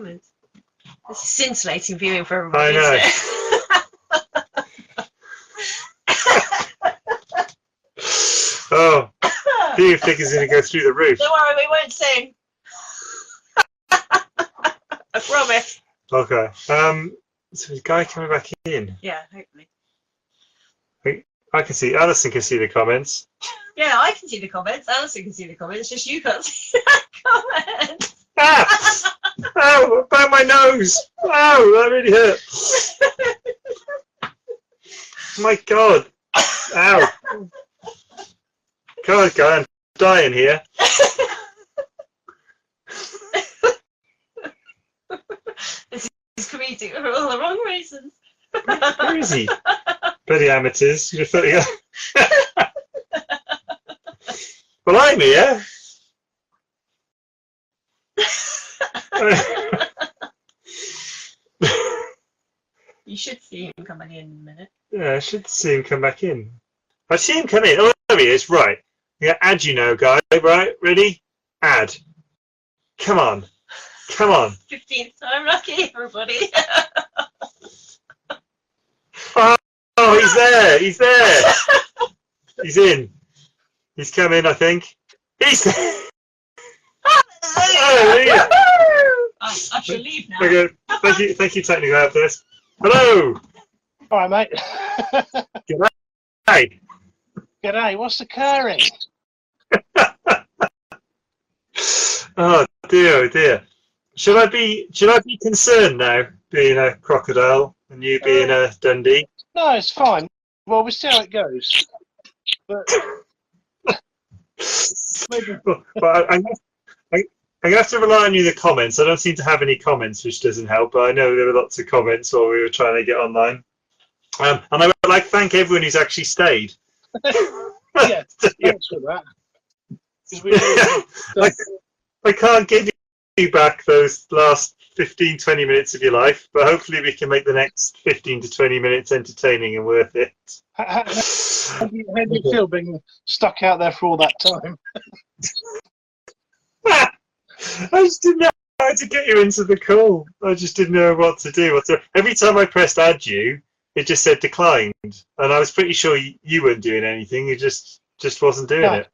comments. This is scintillating viewing for everybody. I know. Oh, viewing figure's going to go through the roof. Don't worry, we won't sing. I promise. Okay. So the guy coming back in. Yeah, hopefully. I can see. Alison can see the comments. Yeah, I can see the comments. Alison can see the comments. Just you can't see the comments. Ah! Ow! About my nose! Ow! That really hurt. My God! Ow! God, guy, I'm dying here. This is comedic for all the wrong reasons. Where is he? Bloody amateurs. You're putting up. Well, I'm here. You should see him coming in a minute. Yeah, I should see him come back in. I see him come in. Oh, there he is. Right. Yeah, add you now, guy. Right, ready? Add. Come on. Come on. 15th time lucky, everybody. Oh, he's there. He's there. He's in. He's coming, I think. He's there. Hallelujah. I shall leave now. Okay. Thank you, technical help for this. Hello. All right, mate. G'day. G'day. What's occurring? Oh dear, oh dear. Should I be concerned now, being a crocodile and you being a Dundee? No, it's fine. Well, we'll see how it goes. But maybe. But I'm going to have to rely on you the comments. I don't seem to have any comments, which doesn't help, but I know there were lots of comments while we were trying to get online. And I would like to thank everyone who's actually stayed. Yeah, thanks for that. I can't give you back those last 15-20 minutes of your life, but hopefully we can make the next 15 to 20 minutes entertaining and worth it. How do you feel being stuck out there for all that time? I just didn't know how to get you into the call. I just didn't know what to do. Every time I pressed add you, it just said declined, and I was pretty sure you weren't doing anything. You just wasn't doing it.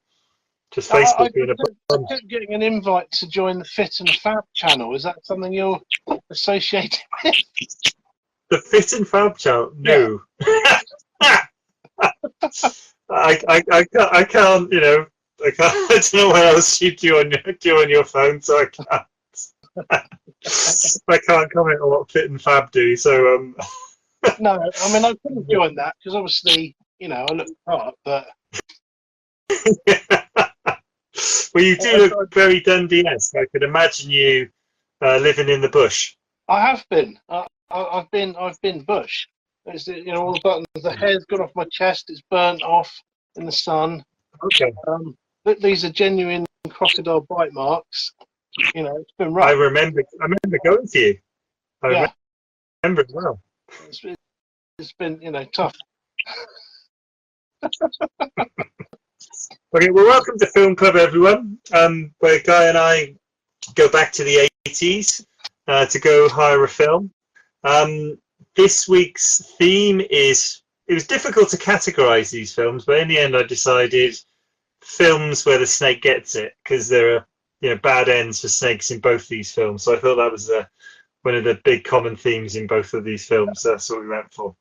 Just Facebook being a bum. I kept getting an invite to join the Fit and Fab channel. Is that something you're associated with? The Fit and Fab channel? No. Yeah. I can't. You know, I can't. I don't know what else you do on your phone, so I can't. I can't comment on what Fit and Fab do. So No, I mean I couldn't join that because obviously, you know, I look part, but. Well, you do look very Dundee-esque. I could imagine you living in the bush. I have been. I've been bush. It's, you know, all the buttons. The hair's gone off my chest. It's burnt off in the sun. Okay. These are genuine crocodile bite marks. You know, it's been rough. I remember going to you. I remember it well. It's been, you know, tough. Okay, well, welcome to Film Club, everyone. Where Guy and I go back to the 80s to go hire a film. This week's theme is, it was difficult to categorize these films, but in the end I decided films where the snake gets it, because there are, you know, bad ends for snakes in both these films. So I thought that was one of the big common themes in both of these films. That's what we went for.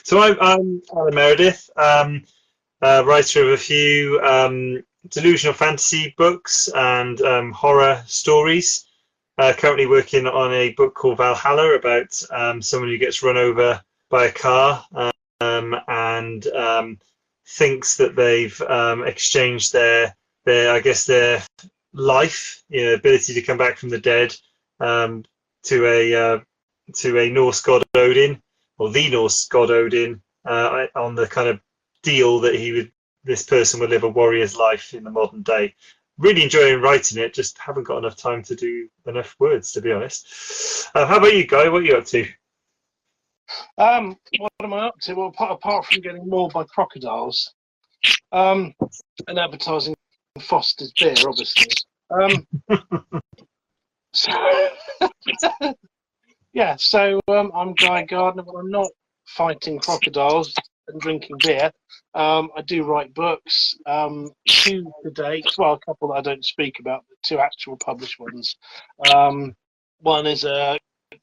So I'm Alan Meredith, writer of a few delusional fantasy books and horror stories. Currently working on a book called Valhalla about someone who gets run over by a car and thinks that they've exchanged their life, you know, ability to come back from the dead, to a Norse god Odin, or the Norse god Odin, on the kind of deal that this person would live a warrior's life in the modern day. Really enjoying writing it, just haven't got enough time to do enough words, to be honest. How about you, Guy? What are you up to? What am I up to? Well, apart from getting mauled by crocodiles, and advertising Foster's beer, obviously. So, yeah, so I'm Guy Gardner, but I'm not fighting crocodiles and drinking beer. I do write books, two to date, well, a couple that I don't speak about, but two actual published ones. One is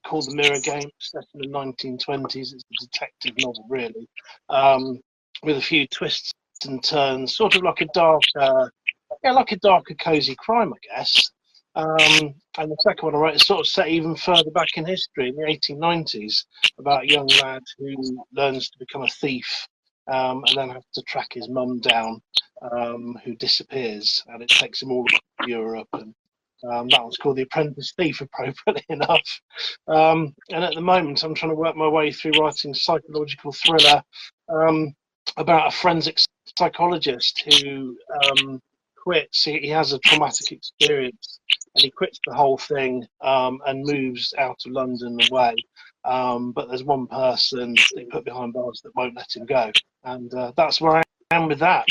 called The Mirror Game, set in the 1920s. It's a detective novel, really, with a few twists and turns, sort of like a darker, cozy crime, I guess. And the second one I wrote is sort of set even further back in history, in the 1890s, about a young lad who learns to become a thief, and then has to track his mum down, who disappears, and it takes him all over Europe. And that one's called The Apprentice Thief, appropriately enough. And at the moment, I'm trying to work my way through writing a psychological thriller about a forensic psychologist who quits. He has a traumatic experience, and he quits the whole thing and moves out of London away. But there's one person they put behind bars that won't let him go, and that's where I am with that.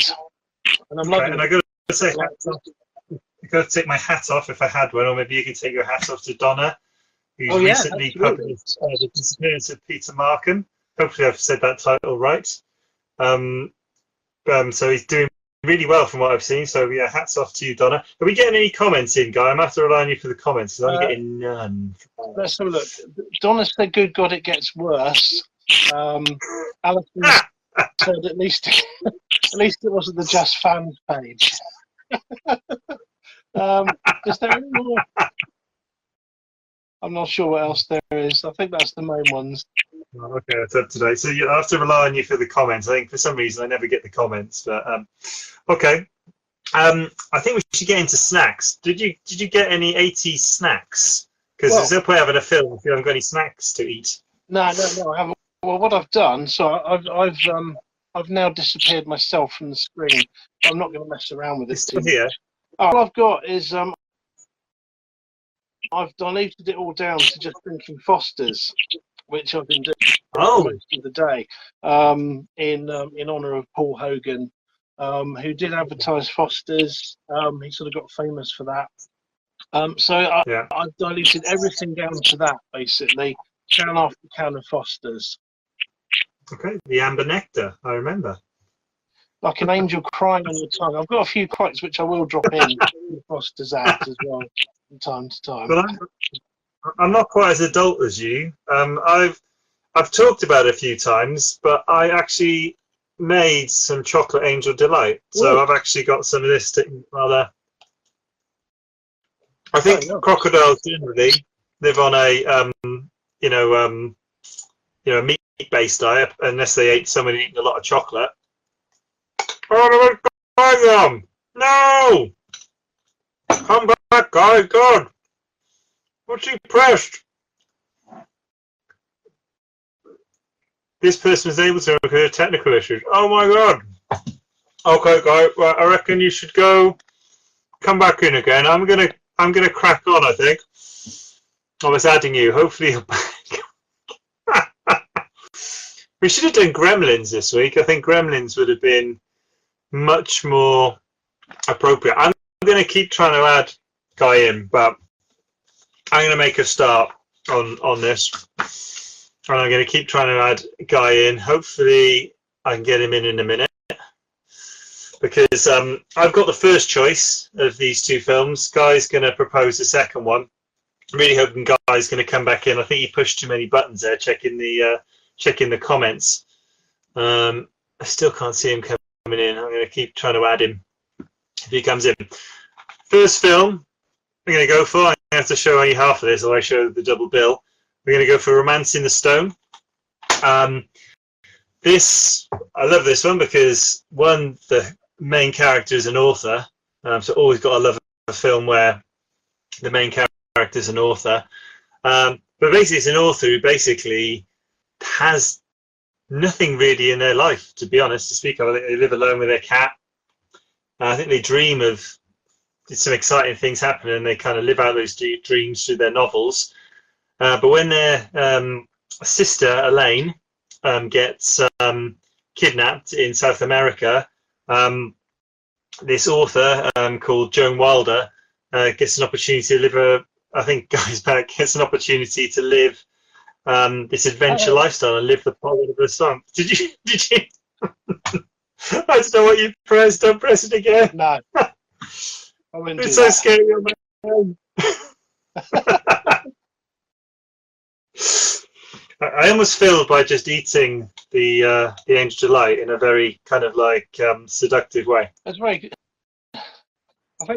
And I'm loving and I got to say, I've got to take my hat off if I had one, or maybe you can take your hat off to Donna, who's recently published The Disappearance of Peter Markham. Hopefully I've said that title right. So he's doing really well from what I've seen. So yeah, hats off to you, Donna. Are we getting any comments in, Guy? I'm going to have to rely on you for the comments because I'm getting none. Let's have a look. Donna said, "Good God, it gets worse." Alison said, "At least it wasn't the Just Fans page." Is there any more? I'm not sure what else there is. I think that's the main ones. Oh, okay, that's up to date. So I have to rely on you for the comments. I think for some reason I never get the comments, but okay. I think we should get into snacks. Did you get any 80s snacks? Because there's no point having a film if you haven't got any snacks to eat. No, I haven't. Well, what I've done, so I've now disappeared myself from the screen. I'm not going to mess around with this too much. Here. All I've got is I've diluted it all down to just drinking Foster's, which I've been doing most of the day, in honour of Paul Hogan, who did advertise Foster's. He sort of got famous for that. So I've diluted everything down to that, basically, can after can of Foster's. Okay, the amber nectar, I remember. Like an angel crying on your tongue. I've got a few quotes which I will drop in the Foster's ad as well from time to time. But I'm not quite as adult as you. I've talked about it a few times, but I actually made some chocolate angel delight. So I've actually got some of this to eat rather. I think crocodiles generally live on a meat-based diet unless they ate someone eating a lot of chocolate. Oh, them! No! Come back, guys! God! What's he pressed? This person is able to because of technical issues. Oh my God! Okay, guys. Well, I reckon you should go. Come back in again. I'm gonna crack on. I think. I was adding you. Hopefully you're back. We should have done Gremlins this week. I think Gremlins would have been much more appropriate. I'm going to keep trying to add Guy in, but I'm going to make a start on this, and I'm going to keep trying to add Guy in. Hopefully I can get him in a minute, because I've got the first choice of these two films. Guy's going to propose the second one. I'm really hoping Guy's going to come back in. I think he pushed too many buttons there, checking the comments. I still can't see him coming in. I'm going to keep trying to add him if he comes in. First film I'm going to go for, I have to show only half of this, or I show the double bill. We're going to go for Romance in the Stone. I love this one because, one, the main character is an author, so always got to love a film where the main character is an author. But basically, it's an author who basically has nothing really in their life, to be honest, to speak of. They live alone with their cat. I think they dream of some exciting things happening, and they kind of live out those dreams through their novels. But when their sister, Elaine, gets kidnapped in South America, this author called Joan Wilder gets an opportunity to live I think Guys Back gets an opportunity to live this adventure lifestyle and live the part of the song. Did you? Did you? I don't know what you pressed. Don't press it again. No. It's so scary on my phone. I almost feel by just eating the Angel Delight in a very kind of like seductive way. That's very good. I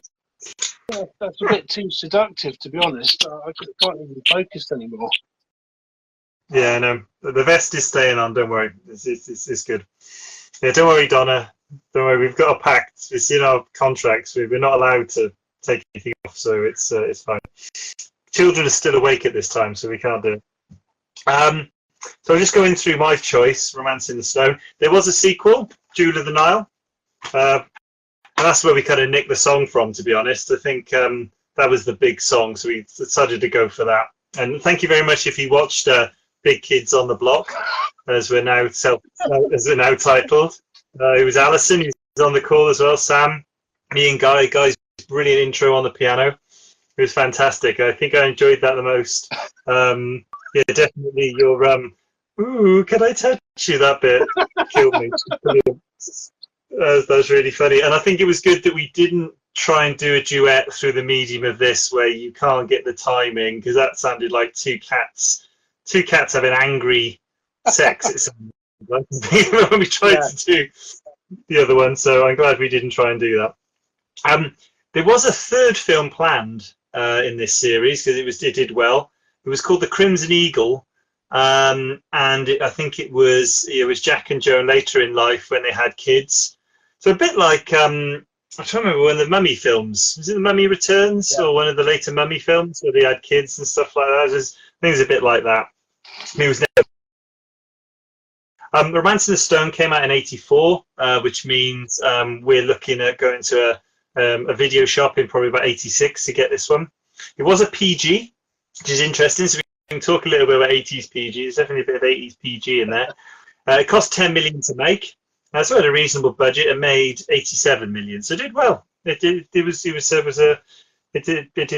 think that's a bit too seductive, to be honest. I can't even focus anymore. Yeah, no, the vest is staying on. Don't worry, it's good. Yeah, don't worry, Donna. Don't worry, we've got a pact. It's in our contracts. We're not allowed to take anything off, so it's fine. Children are still awake at this time, so we can't do it. So I'm just going through my choice, Romance in the Stone. There was a sequel, Jewel of the Nile. And that's where we kind of nicked the song from, to be honest. I think that was the big song, so we decided to go for that. And thank you very much if you watched Big Kids on the Block, as we're now titled. It was Alison who's on the call as well, Sam, me and Guy. Guy's brilliant intro on the piano. It was fantastic. I think I enjoyed that the most. Yeah, definitely your ooh, can I touch you? That bit killed me. That was really funny. And I think it was good that we didn't try and do a duet through the medium of this where you can't get the timing, because that sounded like two cats having angry sex. It sounded like when we tried to do the other one. So I'm glad we didn't try and do that. There was a third film planned in this series because it did well. It was called The Crimson Eagle, and I think it was Jack and Joan later in life when they had kids. So a bit like I'm trying to remember one of the Mummy films. Was it The Mummy Returns or one of the later Mummy films where they had kids and stuff like that? I think it was a bit like that. It was never. Romance in the Stone came out in '84, which means we're looking at going to a video shop in probably about '86 to get this one. It was a PG, which is interesting. So we can talk a little bit about 80s PG. There's definitely a bit of 80s PG in there. It cost 10 million to make. So it had a reasonable budget and made 87 million. So it did well. It did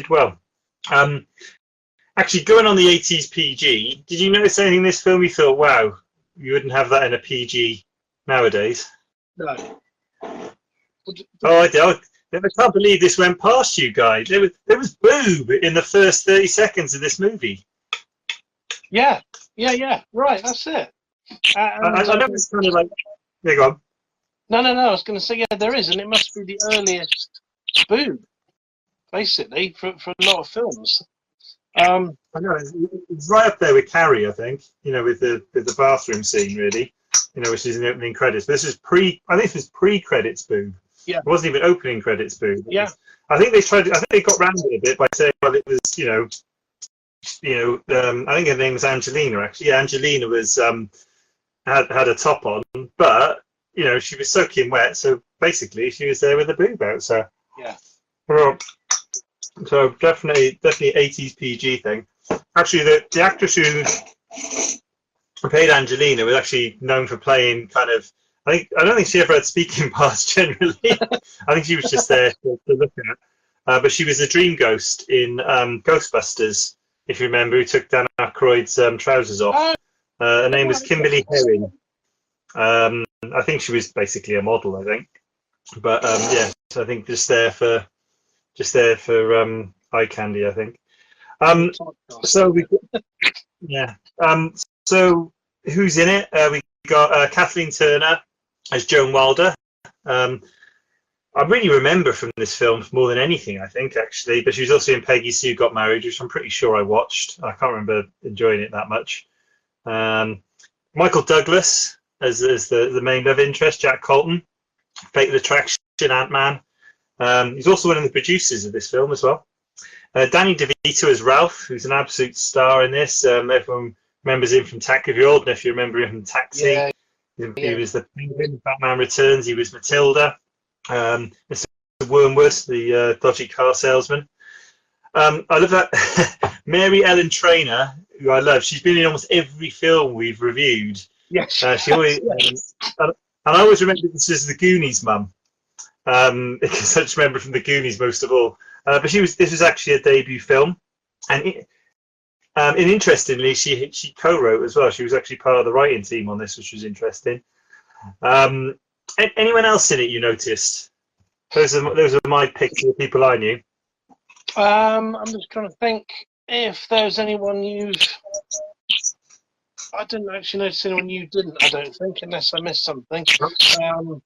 well. Actually, going on the 80s PG, did you notice anything in this film you thought, wow, you wouldn't have that in a PG nowadays? No. Oh, I did. I can't believe this went past you, guys. There was boob in the first 30 seconds of this movie. Yeah. Right, that's it. I know it's kind of like... Yeah, go on. No. I was going to say, yeah, there is, and it must be the earliest boob, basically, for a lot of films. I know it's right up there with Carrie, I think. With the bathroom scene, really. Which is in the opening credits. But this is I think this was pre-credits boob. Yeah. It wasn't even opening credits boob. Yeah. I think they got round it a bit by saying, well, it was, I think her name was Angelina, actually. Yeah, Angelina was had a top on, but she was soaking wet, so basically she was there with a boob out. So yeah. Well, so definitely 80s PG thing. Actually, the actress who played Angelina was actually known for playing kind of. I don't think she ever had speaking parts generally. I think she was just there to look at. But she was a dream ghost in Ghostbusters, if you remember, who took Dan Aykroyd's trousers off. Her name was Kimberly Herring. I think she was basically a model, I think. But yeah, so I think just there for eye candy, I think. So so who's in it? We got Kathleen Turner as Joan Wilder. I really remember from this film more than anything, I think, actually. But she was also in Peggy Sue Got Married, which I'm pretty sure I watched. I can't remember enjoying it that much. Michael Douglas as the main love interest, Jack Colton, Fatal Attraction, Ant-Man. He's also one of the producers of this film as well. Danny DeVito as Ralph, who's an absolute star in this. Everyone remembers him from Taxi. If you're old enough, you remember him from Taxi. Yeah. He was the Penguin, Batman Returns. He was Matilda. Mr. Wormwood, the dodgy car salesman. I love that. Mary Ellen Trainor, who I love. She's been in almost every film we've reviewed. Yes. She always, and I always remember this as the Goonies mum, because I just remember from the Goonies most of all. But this was actually a debut film. And interestingly, she co-wrote as well. She was actually part of the writing team on this, which was interesting. Anyone else in it you noticed? Those are my picks of the people I knew. I'm just trying to think if there's anyone I didn't actually notice anyone you didn't. I don't think, unless I missed something. I don't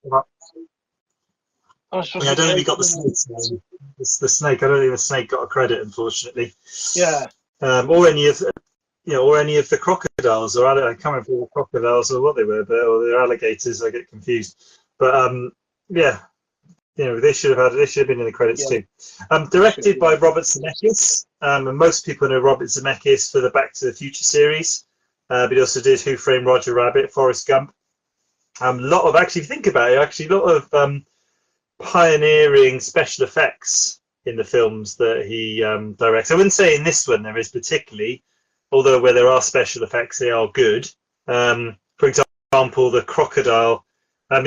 think we got the snake. The snake. I don't think the snake got a credit, unfortunately. Yeah. Or any of or any of the crocodiles, or I can't remember the crocodiles or what they were, or the alligators. I get confused. But yeah, they should have been in the credits too. Directed by Robert Zemeckis, and most people know Robert Zemeckis for the Back to the Future series, but he also did Who Framed Roger Rabbit, Forrest Gump. Lot of, actually, if you think about it, a lot of pioneering special effects in the films that he directs. I wouldn't say in this one there is particularly, although where there are special effects, they are good. For example, the crocodile.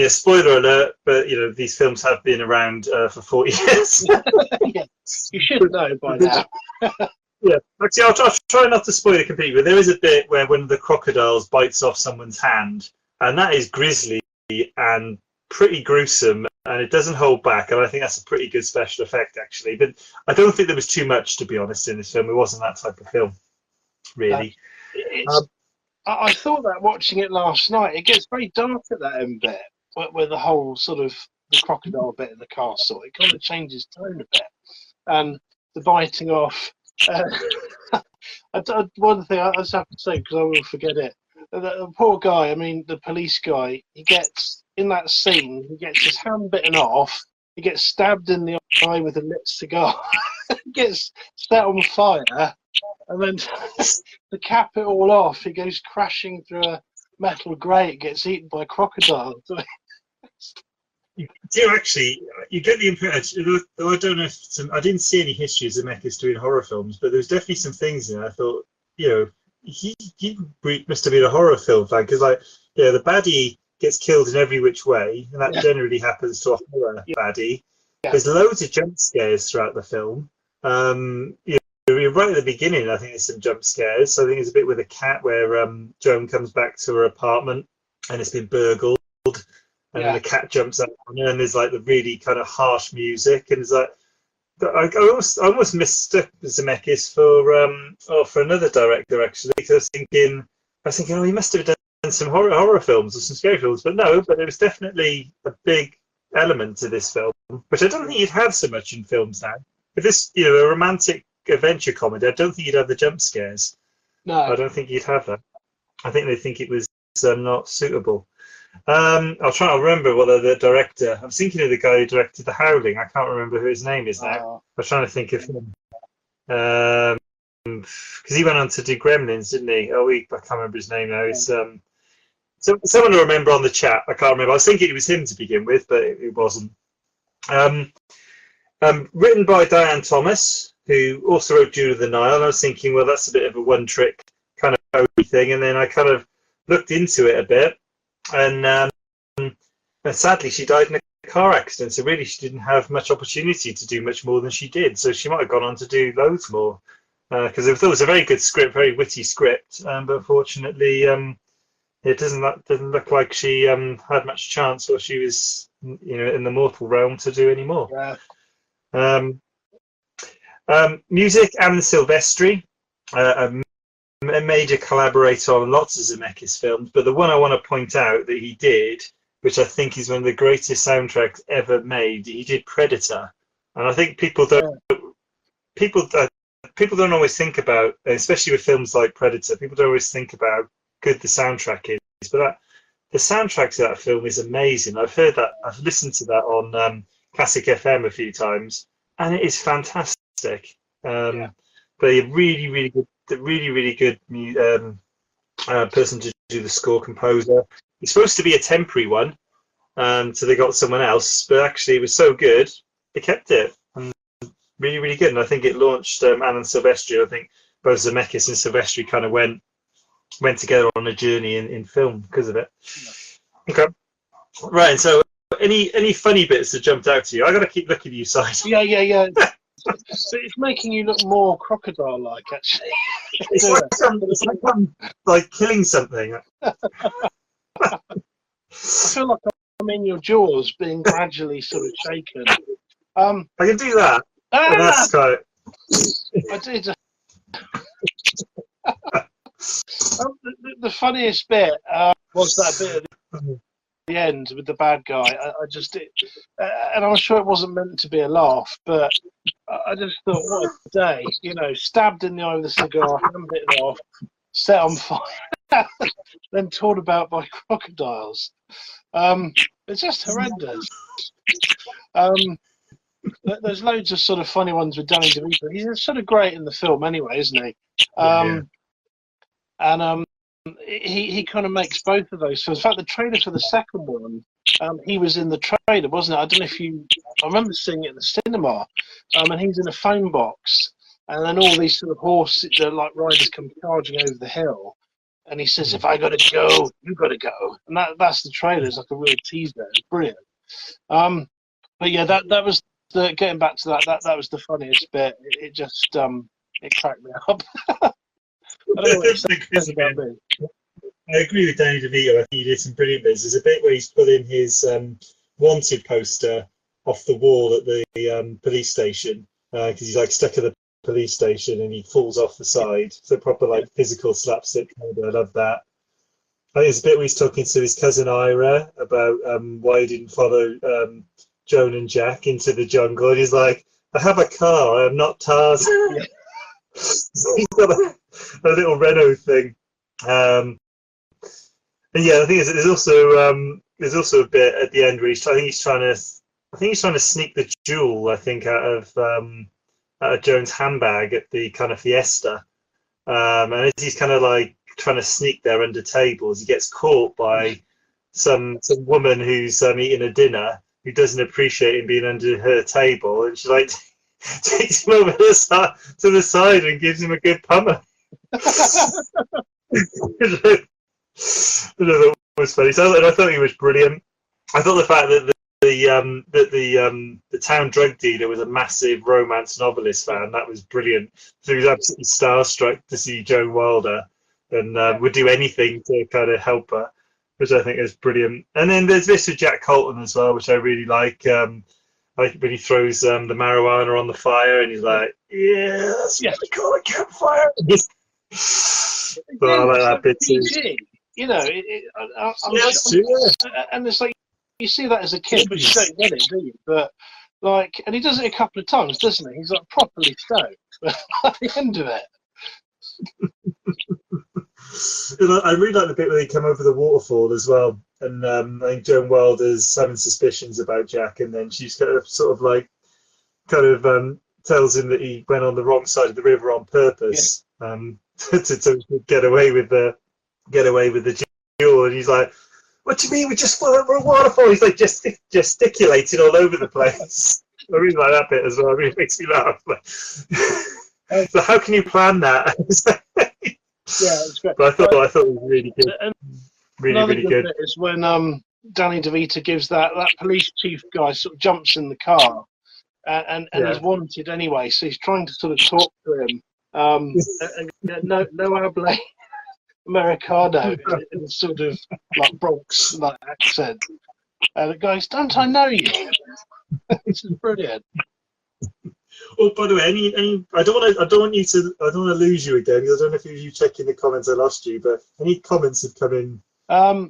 Spoiler alert, but these films have been around for 40 years. Yeah, you should know by now. Yeah, actually, I'll try not to spoil it completely, but there is a bit where one of the crocodiles bites off someone's hand, and that is grisly and pretty gruesome, and it doesn't hold back, and I think that's a pretty good special effect, actually. But I don't think there was too much, to be honest, in this film. It wasn't that type of film, really. I thought that watching it last night, it gets very dark at that end bit, where the whole sort of the crocodile bit in the castle, it kind of changes tone a bit, and the biting off. One thing I just have to say, because I will forget it, the poor guy, I mean the police guy, he gets in that scene, he gets his hand bitten off, he gets stabbed in the eye with a lit cigar, gets set on fire, and then to cap it all off, he goes crashing through a metal grate, gets eaten by a crocodile. You do actually. You get the impression. I don't know if I didn't see any history of Zemeckis doing horror films, but there's definitely some things in there. I thought, he must have been a horror film fan, because the baddie gets killed in every which way, and that generally happens to a horror baddie. Yeah. There's loads of jump scares throughout the film. Right at the beginning, I think there's some jump scares. So I think there's a bit with a cat where Joan comes back to her apartment and it's been burgled, and then the cat jumps out on her, and there's like the really kind of harsh music, and it's like I almost mistook Zemeckis for another director, actually, because I was thinking, oh, he must have done some horror films or some scary films, but no, but it was definitely a big element to this film, which I don't think you'd have so much in films now. If this, a romantic adventure comedy, I don't think you'd have the jump scares. No, I don't think you'd have that. I think they think it was not suitable. I'll try to remember what the director. I'm thinking of the guy who directed The Howling. I can't remember who his name is now. I'm trying to think of him. Because he went on to do Gremlins, didn't he? I can't remember his name now. It's someone to remember on the chat. I can't remember. I was thinking it was him to begin with, but it wasn't. Written by Diane Thomas, who also wrote June of the Nile. And I was thinking, well, that's a bit of a one-trick kind of thing. And then I kind of looked into it a bit, and sadly, she died in a car accident. So really, she didn't have much opportunity to do much more than she did. So she might have gone on to do loads more, because it was a very good script, very witty script. But unfortunately, it doesn't look like she had much chance, or she was, in the mortal realm, to do any more. Yeah. Music, Alan Silvestri, a major collaborator on lots of Zemeckis films, but the one I want to point out that he did, which I think is one of the greatest soundtracks ever made, he did Predator, and I think people don't always think about, especially with films like Predator, people don't always think about how good the soundtrack is, but the soundtrack to that film is amazing. I've listened to that on Classic FM a few times, and it is fantastic. But a really good person to do the score, composer. It's supposed to be a temporary one, so they got someone else, but actually it was so good they kept it. And really good, and I think it launched Alan Silvestri. I think both Zemeckis and Silvestri kind of went together on a journey in film because of it. Okay, right. So any funny bits that jumped out to you? I got to keep looking at you, side. Yeah. it's making you look more crocodile-like, actually. It's like I'm like killing something. I feel like I'm in your jaws, being gradually sort of shaken. I can do that. And that's kind I did. The funniest bit was that bit at the end with the bad guy. I just did, and I'm sure it wasn't meant to be a laugh, but I just thought, what a day! You know, stabbed in the eye with a cigar, hand bitten off, set on fire, then torn about by crocodiles. It's just horrendous. There's loads of sort of funny ones with Danny DeVito. He's sort of great in the film anyway, isn't he? And he kind of makes both of those films. In fact, the trailer for the second one, he was in the trailer, wasn't it? I don't know if you... I remember seeing it in the cinema. And he's in a phone box. And then all these sort of horses, like riders, come charging over the hill. And he says, if I got to go, you got to go. And that's the trailer. It's like a real teaser. It's brilliant. But yeah, that was... getting back to that was the funniest bit. It just it cracked me up. I don't know what it says about me. I agree with Danny DeVito. I think he did some brilliant bits. There's a bit where he's pulling his wanted poster off the wall at the police station because he's like stuck at the police station and he falls off the side. So proper like physical slapstick. I love that. I think there's a bit where he's talking to his cousin Ira about why he didn't follow Joan and Jack into the jungle, and he's like, I have a car, I am not Tarzan. He's got a little Renault thing. And yeah, I think there's also a bit at the end where he's trying to sneak the jewel, I think, out of Joan's handbag at the kind of fiesta. And as he's kind of like trying to sneak there under tables, he gets caught by some woman who's eating a dinner, who doesn't appreciate him being under her table, and she like takes him over to the side and gives him a good pummer. It was funny. So I thought he was brilliant. I thought the fact that the town drug dealer was a massive romance novelist fan, that was brilliant. So he was absolutely starstruck to see Joan Wilder, and would do anything to kind of help her, which I think is brilliant. And then there's this with Jack Colton as well, which I really like. Like when he throws the marijuana on the fire, and he's like, "Yeah, that's what we call a campfire." So I like that bit too. You know, and it's like you see that as a kid, but you don't get it, do you? But like, and he does it a couple of times, doesn't he? He's like properly stoked at the end of it. I really like the bit where they come over the waterfall as well, and I think Joan Wilder's having suspicions about Jack, and then she's kind of tells him that he went on the wrong side of the river on purpose, to get away with the jewel, and he's like, "What do you mean we just flew over a waterfall?" He's like gesticulating all over the place. I really like that bit as well. It really makes me laugh. So how can you plan that? Yeah, it's great. But I thought it was really good. Really good. Bit is when Danny DeVito gives that police chief guy sort of jumps in the car, and he's wanted anyway, so he's trying to sort of talk to him. No habla Americano in sort of like Bronx like accent. And the guy's, "Don't I know you?" This is brilliant. Oh, by the way, I don't want to lose you again, because I don't know if you checking the comments, I lost you, but any comments have come in. I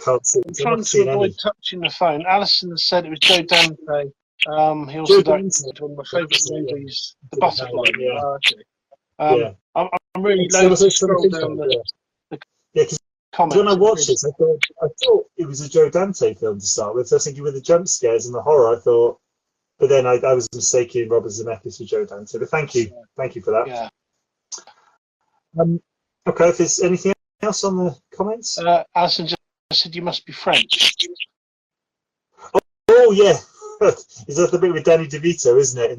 can't see. I'm trying to avoid touching the phone. Alison said it was Joe Dante. He also directed one of my favourite movies, The Butterfly. I'm really low to scroll down the comments. When I watched this, I thought it was a Joe Dante film to start with. So I was thinking with the jump scares and the horror, I thought. But then I was mistaken Robert Zemeckis for Joe Dante. But thank you for that. Yeah. Okay, if there's anything else on the comments? Alison just said you must be French. Oh yeah, is that the bit with Danny DeVito, isn't it?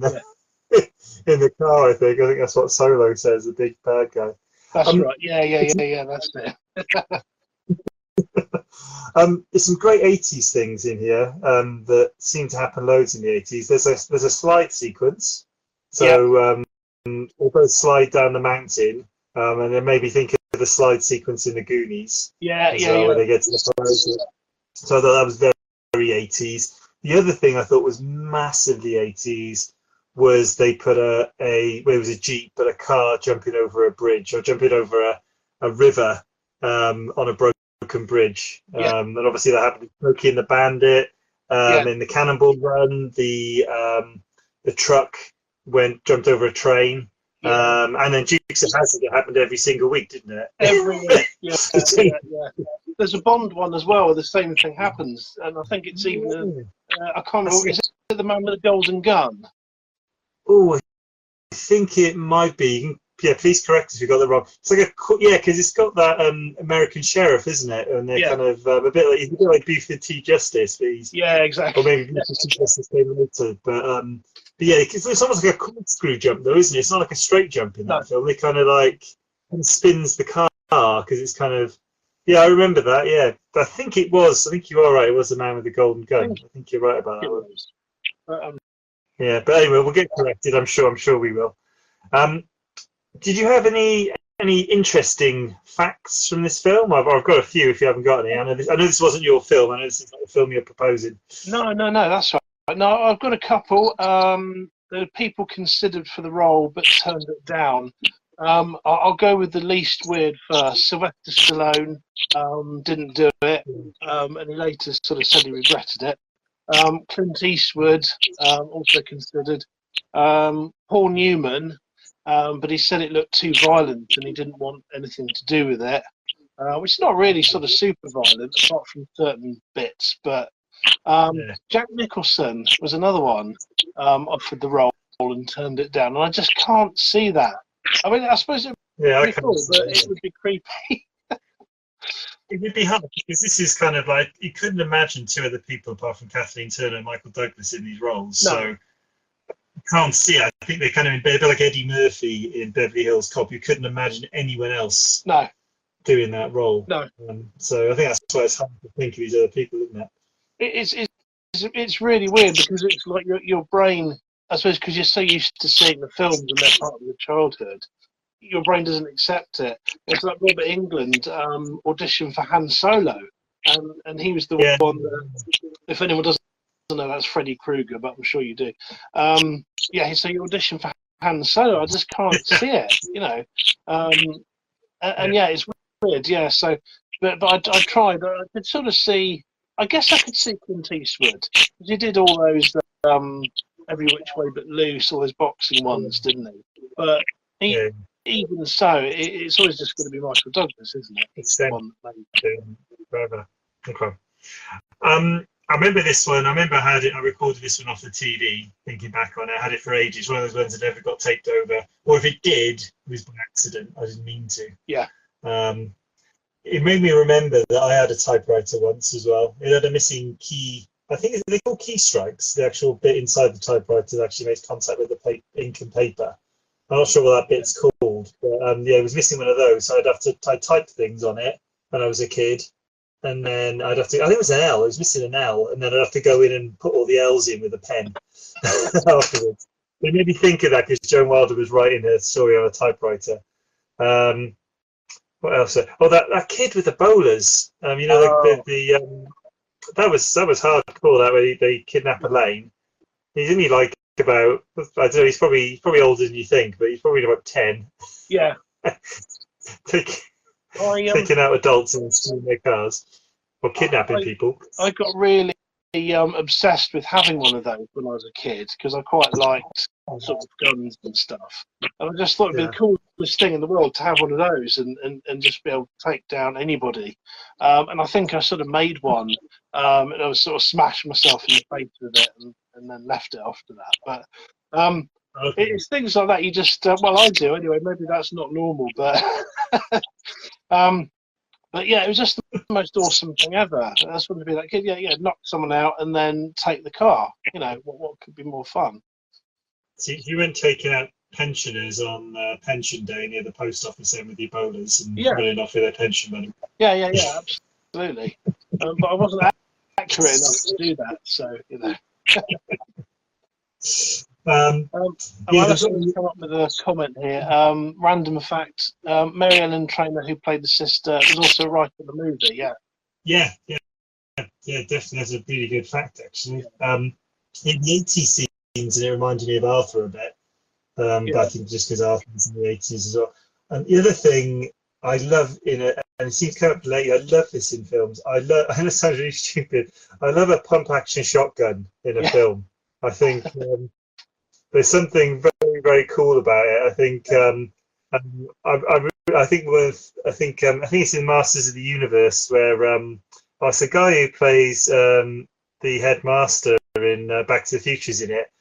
In the car, I think that's what Solo says, the big bad guy. That's right. Yeah. That's it. There's some great 80s things in here that seem to happen loads in the 80s. There's a slide sequence So they both slide down the mountain, and then maybe think of the slide sequence in the Goonies. Yeah, as yeah, well, yeah. when they get to the parade. So I thought that was very, very 80s. The other thing I thought was massively 80s was they put well, it was a Jeep, but a car jumping over a bridge or jumping over a river on a broken bridge. Yeah. And obviously that happened with Smokey and the Bandit. Yeah. In the Cannonball Run, the truck jumped over a train. Yeah. And then Dukes of Hazzard, it happened every single week, didn't it? Every week. Yeah, yeah. There's a Bond one as well where the same thing happens, and I think it's even I can't remember. Is it the man with the golden gun? Oh, I think it might be. Yeah, please correct us if you got that wrong. It's like because it's got that American sheriff, isn't it? And they're kind of he's a bit like Buford T. Justice, but he's exactly. Or maybe Buford T. Justice came later, but yeah, it's almost like a corkscrew jump, though, isn't it? It's not like a straight jump in that film. They kind of spins the car because it's kind of. Yeah, I remember that. Yeah, I think it was. I think you are right. It was the man with the golden gun. I think you're right about that one. Yeah, but anyway, we'll get corrected. I'm sure we will. Did you have any interesting facts from this film? I've got a few. If you haven't got any, I know this wasn't your film. I know this is not the film you're proposing. No, that's right. No, I've got a couple. The people considered for the role but turned it down. I'll go with the least weird first. Sylvester Stallone didn't do it, and he later sort of said he regretted it. Clint Eastwood also considered. Paul Newman, but he said it looked too violent and he didn't want anything to do with it, which is not really sort of super violent apart from certain bits. But Jack Nicholson was another one offered the role and turned it down, and I just can't see that. I mean, I suppose it would be cool, but it would be creepy. It would be hard because this is kind of like you couldn't imagine two other people apart from Kathleen Turner and Michael Douglas in these roles. No. So you can't see it. I think they're kind of a bit like Eddie Murphy in Beverly Hills Cop. You couldn't imagine anyone else doing that role. No. So I think that's why it's hard to think of these other people, isn't it? It's really weird because it's like your brain, I suppose, because you're so used to seeing the films and they're part of your childhood, your brain doesn't accept it. It's like Robert Englund auditioned for Han Solo, and he was the one that, if anyone doesn't know, that's Freddy Krueger, but I'm sure you do. So he auditioned for Han Solo. I just can't see it, and it's weird. Yeah, so, but I tried. I could sort of see. I guess I could see Clint Eastwood. He did all those Every Which Way But Loose, all those boxing ones, didn't he? But even so, it's always just going to be Michael Douglas, isn't it? It's the one that forever. Okay. I remember this one. I remember I recorded this one off the TV, thinking back on it. I had it for ages. One of those ones that never got taped over. Or if it did, it was by accident. I didn't mean to. Yeah. It made me remember that I had a typewriter once as well. It had a missing key. I think they're called key strikes. The actual bit inside the typewriter that actually makes contact with the ink and paper. I'm not sure what that bit's called, but it was missing one of those. So I typed things on it when I was a kid, and then I think it was an L. It was missing an L, and then I'd have to go in and put all the L's in with a pen afterwards. It made me think of that because Joan Wilder was writing her story on a typewriter. What else? Oh, that kid with the bowlers. That was hardcore. That way they kidnap Elaine. He's only like about, I don't know. He's probably older than you think, but he's probably about 10. Yeah. Taking out adults and stealing their cars or kidnapping people. I got really obsessed with having one of those when I was a kid because I quite liked sort of guns and stuff. And I just thought it'd be the coolest thing in the world to have one of those and just be able to take down anybody. And I think I sort of made one, and I was sort of smashed myself in the face with it and then left it after that. But it's things like that you just, I do anyway. Maybe that's not normal, but but yeah, it was just the most awesome thing ever. I just wanted to be that kid. Yeah, knock someone out and then take the car. What could be more fun? So you went taking out pensioners on pension day near the post office then with your bowlers and running off with their pension money. Yeah, absolutely. But I wasn't accurate enough to do that, so Yeah, Alice has come up with a comment here. Random fact: Mary Ellen Trainor, who played the sister, was also a writer of the movie. Yeah. yeah, yeah, yeah, definitely. That's a really good fact, actually. In the 80s scenes, and it reminded me of Arthur a bit. But I think just because Arthur was in the 80s as well. And the other thing I love in it, and it seems to come up lately, I love this in films. I know it sounds really stupid. I love a pump action shotgun in a film. I think there's something very, very cool about it. I think I think I think it's in Masters of the Universe where it's the guy who plays the headmaster in Back to the Future's in it,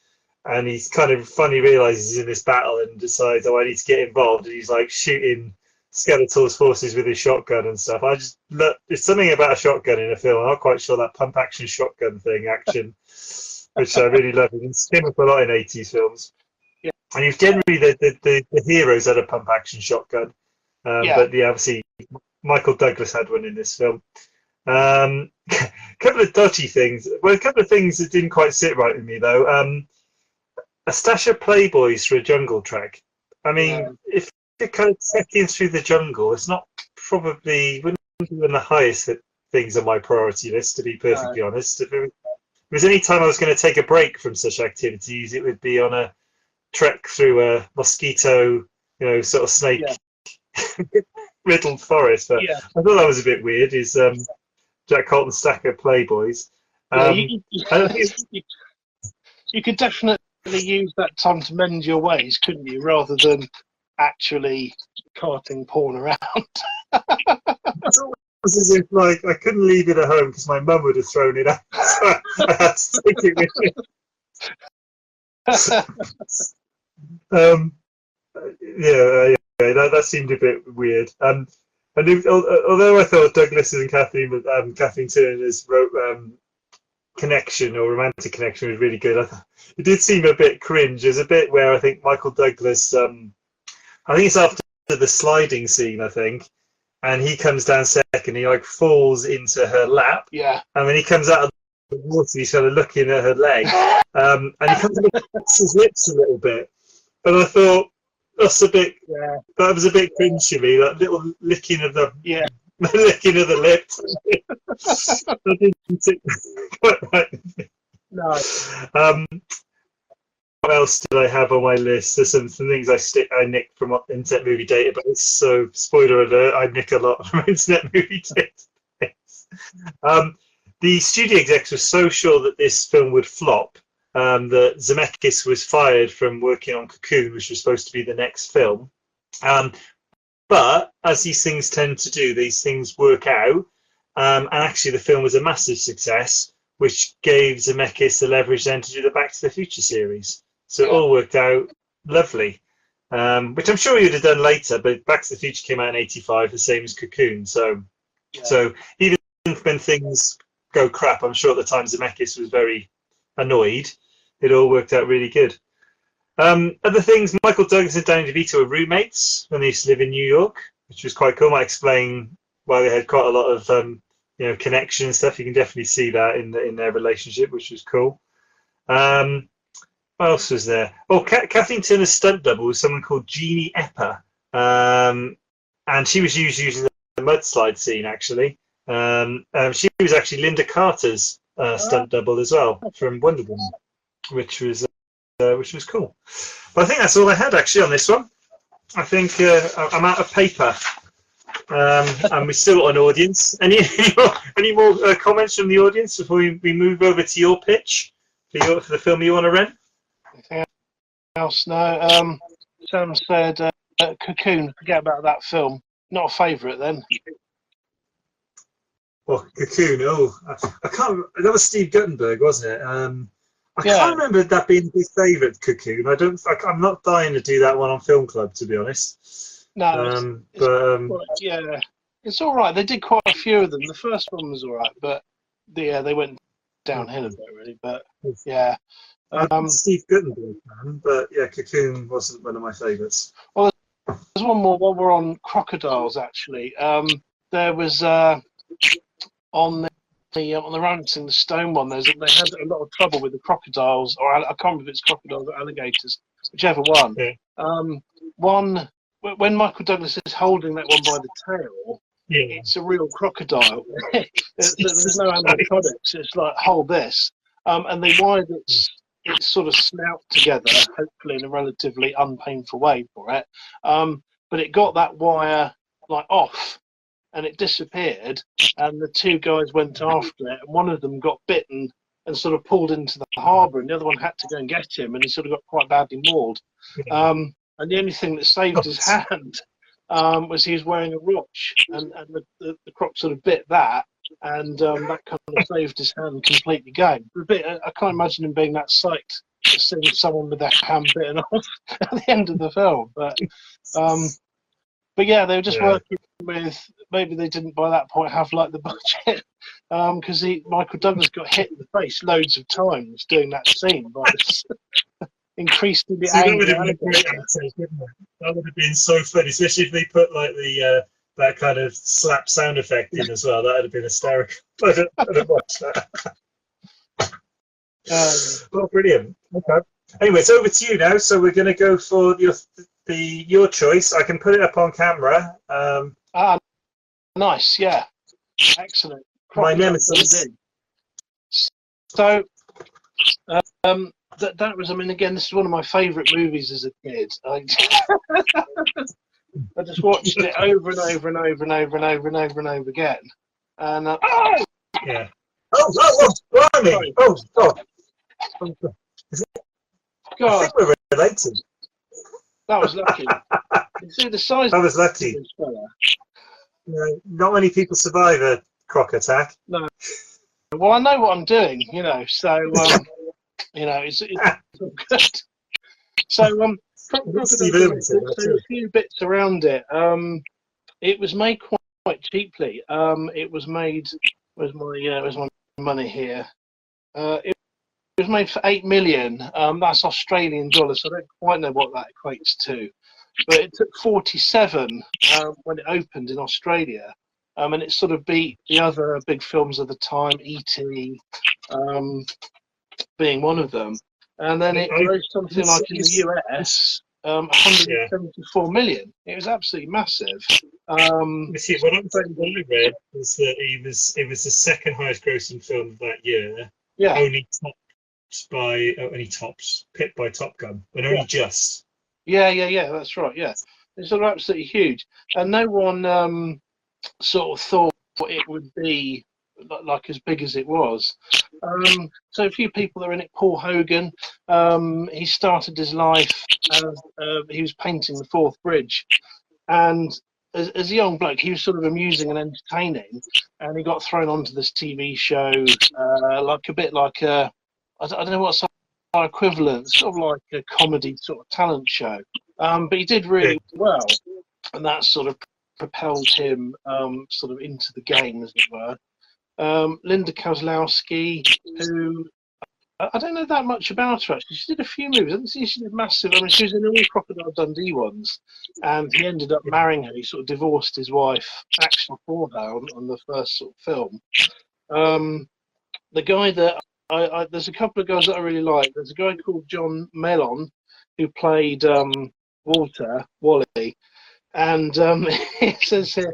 and he's kind of funny realizes he's in this battle and decides, oh, I need to get involved, and he's like shooting Skeletor's forces with his shotgun and stuff. I just look, there's something about a shotgun in a film. I'm not quite sure that pump action shotgun thing action, which I really love. It came up a lot in 80s films. Yeah. And you've generally the heroes had a pump action shotgun, but yeah, obviously Michael Douglas had one in this film. A couple of dodgy things. Well, a couple of things that didn't quite sit right with me though. A stash of Playboys for a jungle track. I mean, if you're kind of trekking through the jungle, it's not probably wouldn't be one of the highest things on my priority list, to be perfectly honest. If it was any time I was going to take a break from such activities, it would be on a trek through a mosquito, sort of snake riddled forest. But I thought that was a bit weird. Is Jack Colton's stack of Playboys? You could definitely use that time to mend your ways, couldn't you, rather than actually carting porn around? It's almost as if like I couldn't leave it at home because my mum would have thrown it out. So I had to take it with me. That seemed a bit weird. And although I thought Douglas's and Kathleen Turner's connection or romantic connection was really good, it did seem a bit cringe. There's a bit where I think Michael Douglas, I think it's after the sliding scene, I think, and he comes down second. He like falls into her lap. Yeah. And when he comes out of the water, he's kind of looking at her leg, and he kind of licks his lips a little bit. And I thought that's a bit. Yeah. That was a bit cringe to me. That little licking of the licking of the lips. I didn't sit quite right. No. What else did I have on my list? There's some things I nicked from Internet Movie Database. So spoiler alert, I nick a lot from Internet Movie Database. The studio execs were so sure that this film would flop that Zemeckis was fired from working on Cocoon, which was supposed to be the next film. But as these things tend to do, these things work out. And actually, the film was a massive success, which gave Zemeckis the leverage then to do the Back to the Future series. So it all worked out lovely, which I'm sure he would have done later. But Back to the Future came out in '85, the same as Cocoon. So even when things go crap, I'm sure at the time Zemeckis was very annoyed. It all worked out really good. Other things, Michael Douglas and Danny DeVito were roommates when they used to live in New York, which was quite cool. Might explain why they had quite a lot of connection and stuff. You can definitely see that in their relationship, which was cool. What else was there? Oh, Kathleen Turner's stunt double was someone called Jeannie Epper, and she was used using the mudslide scene actually. She was actually Linda Carter's stunt double as well from Wonder Woman, which was cool. But I think that's all I had actually on this one. I think I'm out of paper, and we still got an audience. Any more comments from the audience before we move over to your pitch for the film you want to rent? Anything else? No. Sam said Cocoon. Forget about that film. Not a favourite then. Well, Cocoon. Oh, I can't. That was Steve Guttenberg, wasn't it? I can't remember that being his favourite Cocoon. I'm not dying to do that one on Film Club, to be honest. No, it's all right. They did quite a few of them. The first one was all right, but they went downhill a bit really. But yeah, I'm Steve Guttenberg fan, but yeah, Cocoon wasn't one of my favourites. Well, there's one more while we're on crocodiles. Actually, there was on the Romancing the Stone one, they had a lot of trouble with the crocodiles, or I can't remember if it's crocodiles or alligators, whichever one. Yeah. One when Michael Douglas is holding that one by the tail, Yeah. it's a real crocodile. There's no animatronics. It's like hold this, and they wired its sort of snout together, hopefully in a relatively unpainful way for it. But it got that wire like off, and it disappeared. And the two guys went after it, and one of them got bitten and sort of pulled into the harbour, and the other one had to go and get him, and he sort of got quite badly mauled. And the only thing that saved his hand was he was wearing a watch, and the croc sort of bit that, and that kind of saved his hand completely going. I can't imagine him being that psyched to see someone with their hand bitten off at the end of the film. But yeah, they were just working with, maybe they didn't by that point have like the budget, because Michael Douglas got hit in the face loads of times doing that scene by this increasingly angry alligator. That would have been so funny, especially if they put like the that kind of slap sound effect in as well. That would have been hysterical. I'd have watched that. Well, brilliant. Okay. Anyway, it's over to you now. So we're going to go for your choice. I can put it up on camera. Nice. Yeah. Excellent. My nemesis. So, that was, I mean, again, this is one of my favourite movies as a kid. I just watched it over and over and over and over and over and over and over again. And yeah. Oh, blimey! Oh, God. God. I think we're related. That was lucky. You see the size. I was lucky. Of this fella. Not many people survive a croc attack. No. Well, I know what I'm doing, so it's all good. So a few bits around it. It was made quite cheaply. It was made. Where's my money here? It was made for $8 million. That's Australian dollars. So I don't quite know what that equates to, but it took 47 when it opened in Australia. And it sort of beat the other big films of the time, E.T. Being one of them. And then it grossed something like in the US, 174 million. It was absolutely massive. What I read was that it was the second highest grossing film of that year. Yeah. Only pipped by Top Gun, but only just. Yeah, that's right. Yeah, it's sort of absolutely huge, and no one sort of thought it would be like as big as it was. So a few people are in it. Paul Hogan, he started his life as he was painting the Forth Bridge, and as a young bloke, he was sort of amusing and entertaining, and he got thrown onto this TV show, I don't know what's our equivalent, sort of like a comedy sort of talent show. But he did really well, and that sort of propelled him sort of into the game, as it were. Linda Kozlowski, who I don't know that much about her actually. She did a few movies. I didn't see she did massive. I mean, she was in all the Crocodile Dundee ones, and he ended up marrying her. He sort of divorced his wife actually for her on the first sort of film. The guy that there's a couple of guys that I really like. There's a guy called John Mellon who played Wally, and it says here,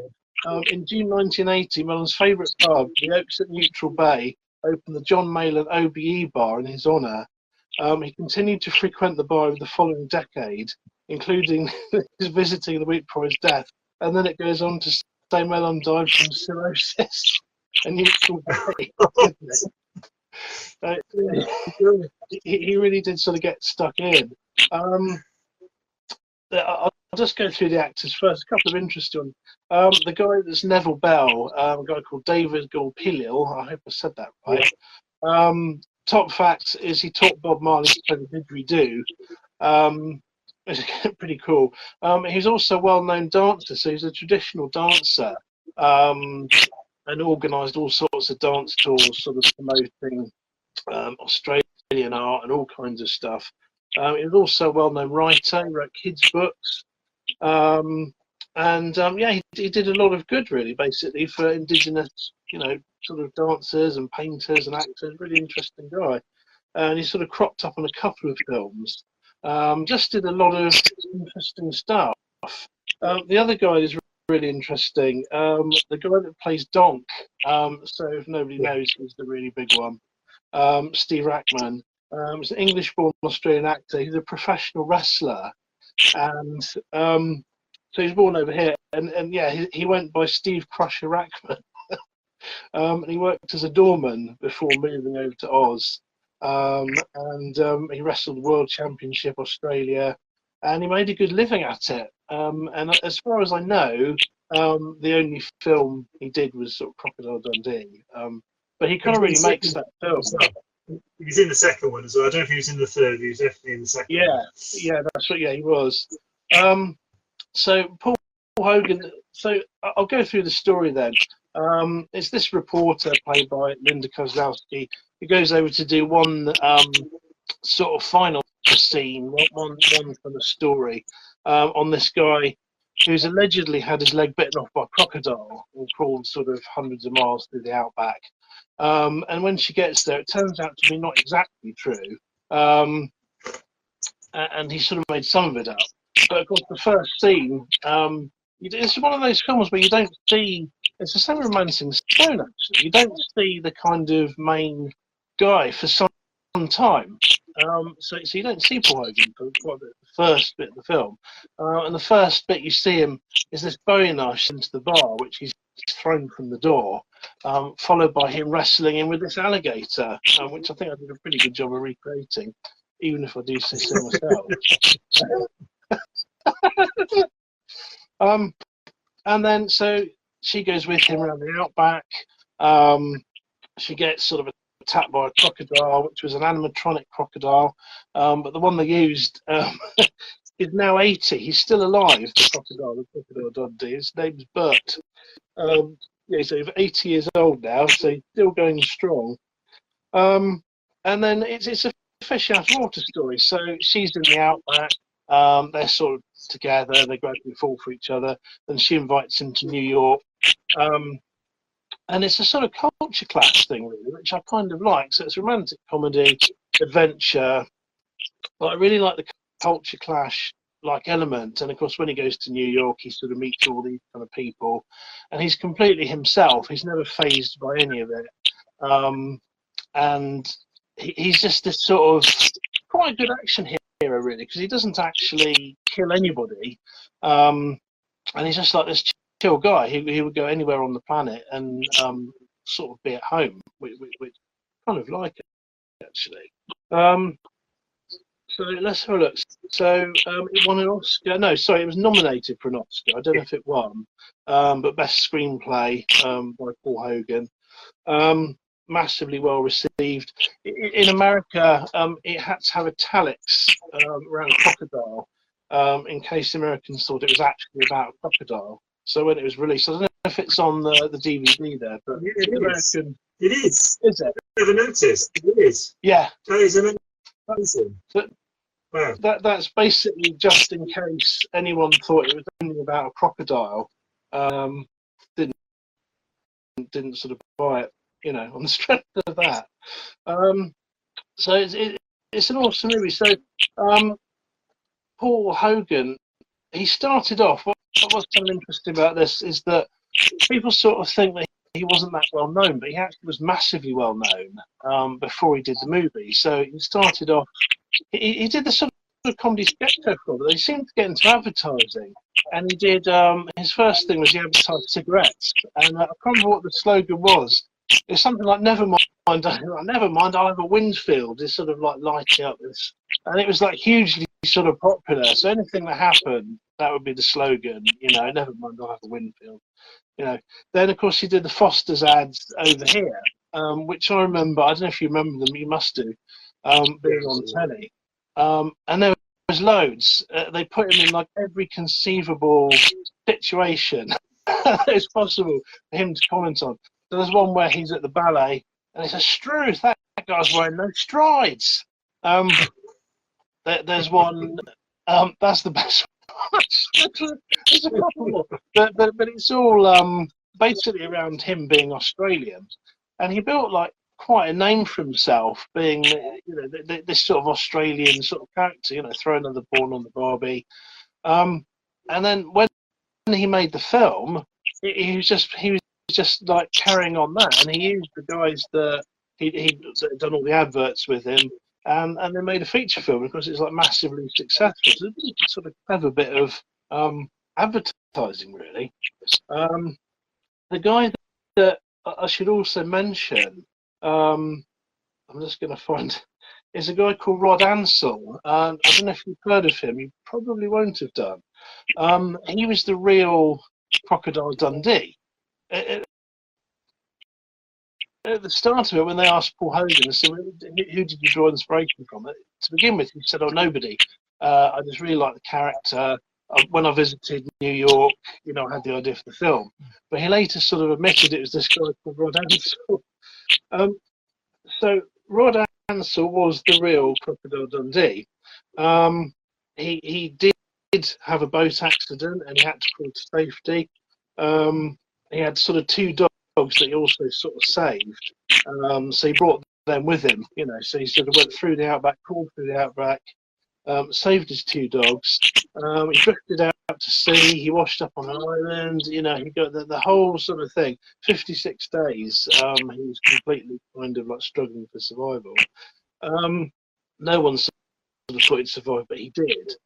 in June 1980, Mellon's favourite pub, the Oaks at Neutral Bay, opened the John Mayland OBE bar in his honour. He continued to frequent the bar over the following decade, including his visiting the week before his death. And then it goes on to say Mellon died from cirrhosis and Neutral Bay. He really did sort of get stuck in. I'll just go through the actors first. A couple of interesting ones. The guy that's Neville Bell, a guy called David Gulpilil. I hope I said that right. Top fact is he taught Bob Marley to play the didgeridoo. It's pretty cool. He's also a well-known dancer, so he's a traditional dancer, and organised all sorts of dance tours, sort of promoting Australian art and all kinds of stuff. He was also a well-known writer. He wrote kids' books. yeah, he did a lot of good, really, basically, for indigenous, sort of dancers and painters and actors. Really interesting guy. And he sort of cropped up on a couple of films. Just did a lot of interesting stuff. The other guy is really interesting. The guy that plays Donk, so if nobody knows, he's the really big one. Steve Rackman. He's an English-born Australian actor. He's a professional wrestler. And so he's born over here. And yeah, he went by Steve Crusher Rackman. And he worked as a doorman before moving over to Oz. He wrestled World Championship Australia, and he made a good living at it. And as far as I know, the only film he did was sort of Crocodile Dundee. But he kind of really makes that film. He was in the second one as well. I don't know if he was in the third. He was definitely in the second one. Yeah, that's what. Yeah, he was. So Paul Hogan. So I'll go through the story then. It's this reporter played by Linda Kozlowski who goes over to do one sort of final scene, one from the story on this guy who's allegedly had his leg bitten off by a crocodile and crawled sort of hundreds of miles through the outback. And when she gets there, it turns out to be not exactly true. And he sort of made some of it up. But of course, the first scene, it's one of those films where you don't see. It's the same with Romancing Stone, actually. You don't see the kind of main guy for some time. So you don't see Paul Hogan for quite the first bit of the film. And the first bit you see him is this Bowie knife into the bar, which he's thrown from the door, followed by him wrestling in with this alligator, which I think I did a pretty good job of recreating, even if I do say so myself. And then so she goes with him around the outback. She gets sort of attacked by a crocodile, which was an animatronic crocodile, but the one they used is now 80. He's still alive, the Crocodile Dundee. His name's Bert. Yeah, so he's 80 years old now, so he's still going strong. And then it's a fish out of water story. So she's in the outback. They're sort of together. They gradually fall for each other. Then she invites him to New York. And it's a sort of culture clash thing, really, which I kind of like. So it's romantic comedy, adventure. But I really like the culture clash element. And of course, when he goes to New York, he sort of meets all these kind of people, and he's completely himself. He's never fazed by any of it. And he's just this sort of quite good action hero, really, because he doesn't actually kill anybody. And he's just like this chill guy. He would go anywhere on the planet and sort of be at home, which kind of like it, actually. So let's have a look. So it won an Oscar. No, sorry, it was nominated for an Oscar. I don't know if it won, but best screenplay by Paul Hogan. Massively well received. In America, it had to have italics around crocodile in case the Americans thought it was actually about a crocodile. So when it was released, I don't know if it's on the DVD there, but yeah, it American. It is. Is it? I never noticed. It is. Yeah. That is amazing. Wow. That's basically just in case anyone thought it was only about a crocodile. Didn't sort of buy it, on the strength of that. So it's an awesome movie. So Paul Hogan, he started off. What's kind of interesting about this is that people sort of think that he wasn't that well known, but he actually was massively well known before he did the movie. So he started off. He did the sort of comedy sketch show for, but they seemed to get into advertising. And he did, his first thing was he advertised cigarettes. And I can't remember what the slogan was. It's something like, never mind, I'll have a Winfield. It's sort of like lighting up this. And it was like hugely sort of popular. So anything that happened, that would be the slogan, never mind, I'll have a Winfield. Then of course he did the Foster's ads over here, which I remember. I don't know if you remember them. You must do. Being on telly, and there was loads. They put him in like every conceivable situation that is possible for him to comment on. So there's one where he's at the ballet, and it's a Struth. That guy's wearing no strides. There's one. That's the best It's a couple more, but it's all basically around him being Australian, and he built like quite a name for himself, being this sort of Australian sort of character, throwing another ball on the Barbie. And then when he made the film, he was just like carrying on that, and he used the guys that he'd done all the adverts with him, and they made a feature film because it's like massively successful. So it's a sort of clever bit of advertising, really. The guy that I should also mention, I'm just going to find, is a guy called Rod Ansell. I don't know if you've heard of him. You probably won't have done. He was the real Crocodile Dundee. At the start of it, when they asked Paul Hogan, so who did you draw inspiration from? To begin with, he said, "Oh, nobody. I just really like the character. When I visited New York, I had the idea for the film." But he later sort of admitted it was this guy called Rod Ansell. So Rod Ansell was the real Crocodile Dundee. He did have a boat accident and he had to call to safety. He had sort of two dogs that he also sort of saved. So he brought them with him, so he sort of went through the outback, crawled through the outback, saved his two dogs. He drifted out to sea, he washed up on an island, he got the whole sort of thing. 56 days, he was completely kind of like struggling for survival. No one sort of thought he'd survive, but he did.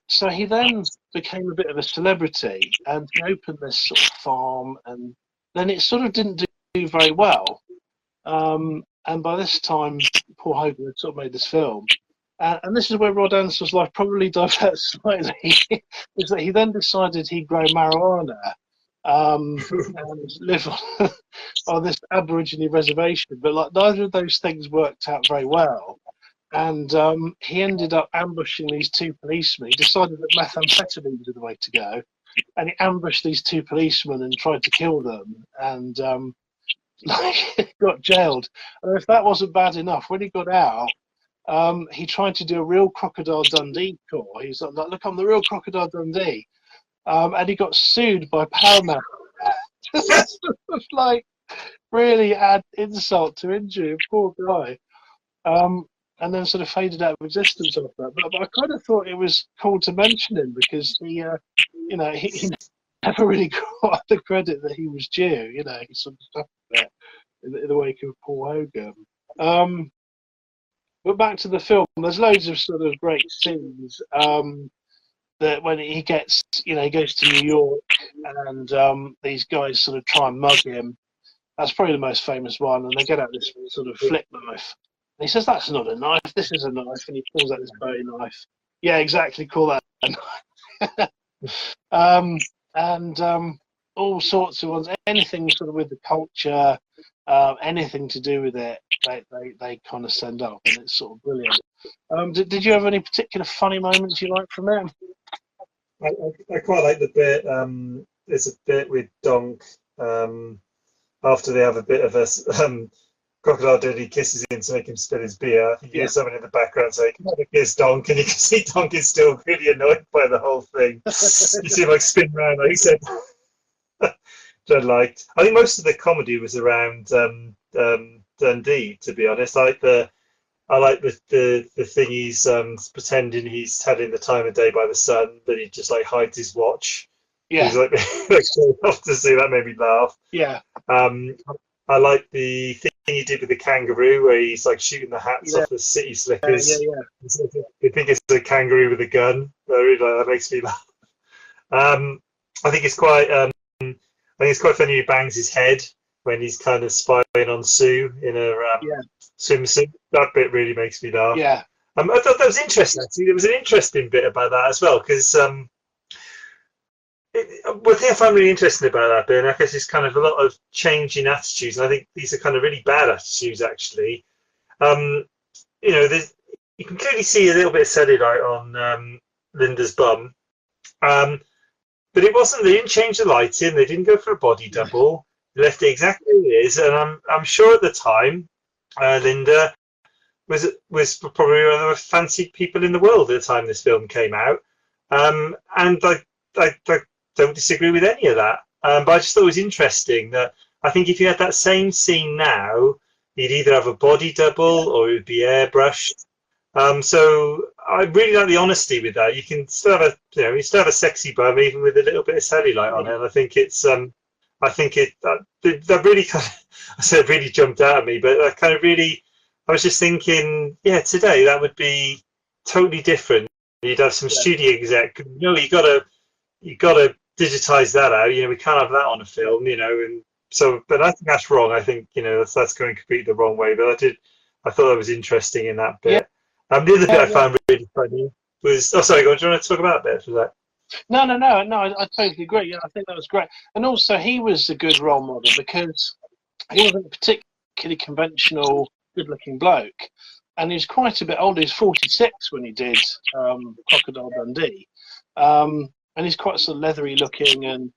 So he then became a bit of a celebrity, and he opened this sort of farm, and then it sort of didn't do very well. And by this time, Paul Hogan had sort of made this film. And this is where Rod Ansell's life probably diverts slightly, is that he then decided he'd grow marijuana and live on this Aborigine reservation. But like neither of those things worked out very well. And he ended up ambushing these two policemen. He decided that methamphetamine was the way to go. And he ambushed these two policemen and tried to kill them. And got jailed. And if that wasn't bad enough, when he got out, he tried to do a real Crocodile Dundee tour. He's like, "Look, I'm the real Crocodile Dundee," and he got sued by Paramount. Like, really add insult to injury. Poor guy. And then sort of faded out of existence after that. But I kind of thought it was cool to mention him because he never really got the credit that he was due. He sort of stuck there in the wake of Paul Hogan. But back to the film, there's loads of sort of great scenes that when he gets, he goes to New York and these guys sort of try and mug him. That's probably the most famous one, and they get out this sort of flip knife. And he says, "That's not a knife, this is a knife," and he pulls out this Bowie knife. Yeah, exactly, call that a knife. And all sorts of ones, anything sort of with the culture, anything to do with it, they kind of send up, and it's sort of brilliant. Did you have any particular funny moments you liked from it? I quite like the bit. There's a bit with Donk after they have a bit of a Crocodile Dundee kisses him to make him spill his beer. I think you hear someone in the background saying, "Come on, kiss Donk," and you can see Donk is still really annoyed by the whole thing. You see him like spin around, like he said. I liked. I think most of the comedy was around Dundee, to be honest. I like the thing he's pretending he's having the time of day by the sun, but he just like hides his watch. Yeah, he's like off to see. That made me laugh. Yeah. I like the thing he did with the kangaroo, where he's like shooting the hats off the city slickers. Yeah. I think it's a kangaroo with a gun. That makes me laugh. I think it's quite. I think it's quite funny. He bangs his head when he's kind of spying on Sue in her swimsuit. That bit really makes me laugh. Yeah. I thought that was interesting. Actually, there was an interesting bit about that as well, because one thing I found really interesting about that bit, and I guess it's kind of a lot of changing attitudes, and I think these are kind of really bad attitudes, actually. You can clearly see a little bit of cellulite on Linda's bum. But it wasn't. They didn't change the lighting. They didn't go for a body double. They left it exactly as it is. And I'm sure at the time, Linda was probably one of the most fancied people in the world at the time this film came out. And I don't disagree with any of that. But I just thought it was interesting that I think if you had that same scene now, you'd either have a body double or it would be airbrushed. So I really like the honesty with that. You can still have you still have a sexy bum even with a little bit of cellulite on it. And I think that really kind of, I said it really jumped out at me, but that kind of really, I was just thinking, yeah, today that would be totally different. You'd have some studio exec, you gotta digitize that out. We can't have that on a film, and so, but I think that's wrong. I think that's going completely the wrong way. But I thought that was interesting in that bit. The other bit I found really funny was, oh sorry, do you want to talk about that bit? Was that? No, I totally agree. Yeah, I think that was great. And also, he was a good role model because he wasn't a particularly conventional, good-looking bloke. And he was quite a bit older. He was 46 when he did Crocodile Dundee. And he's quite sort of leathery looking, and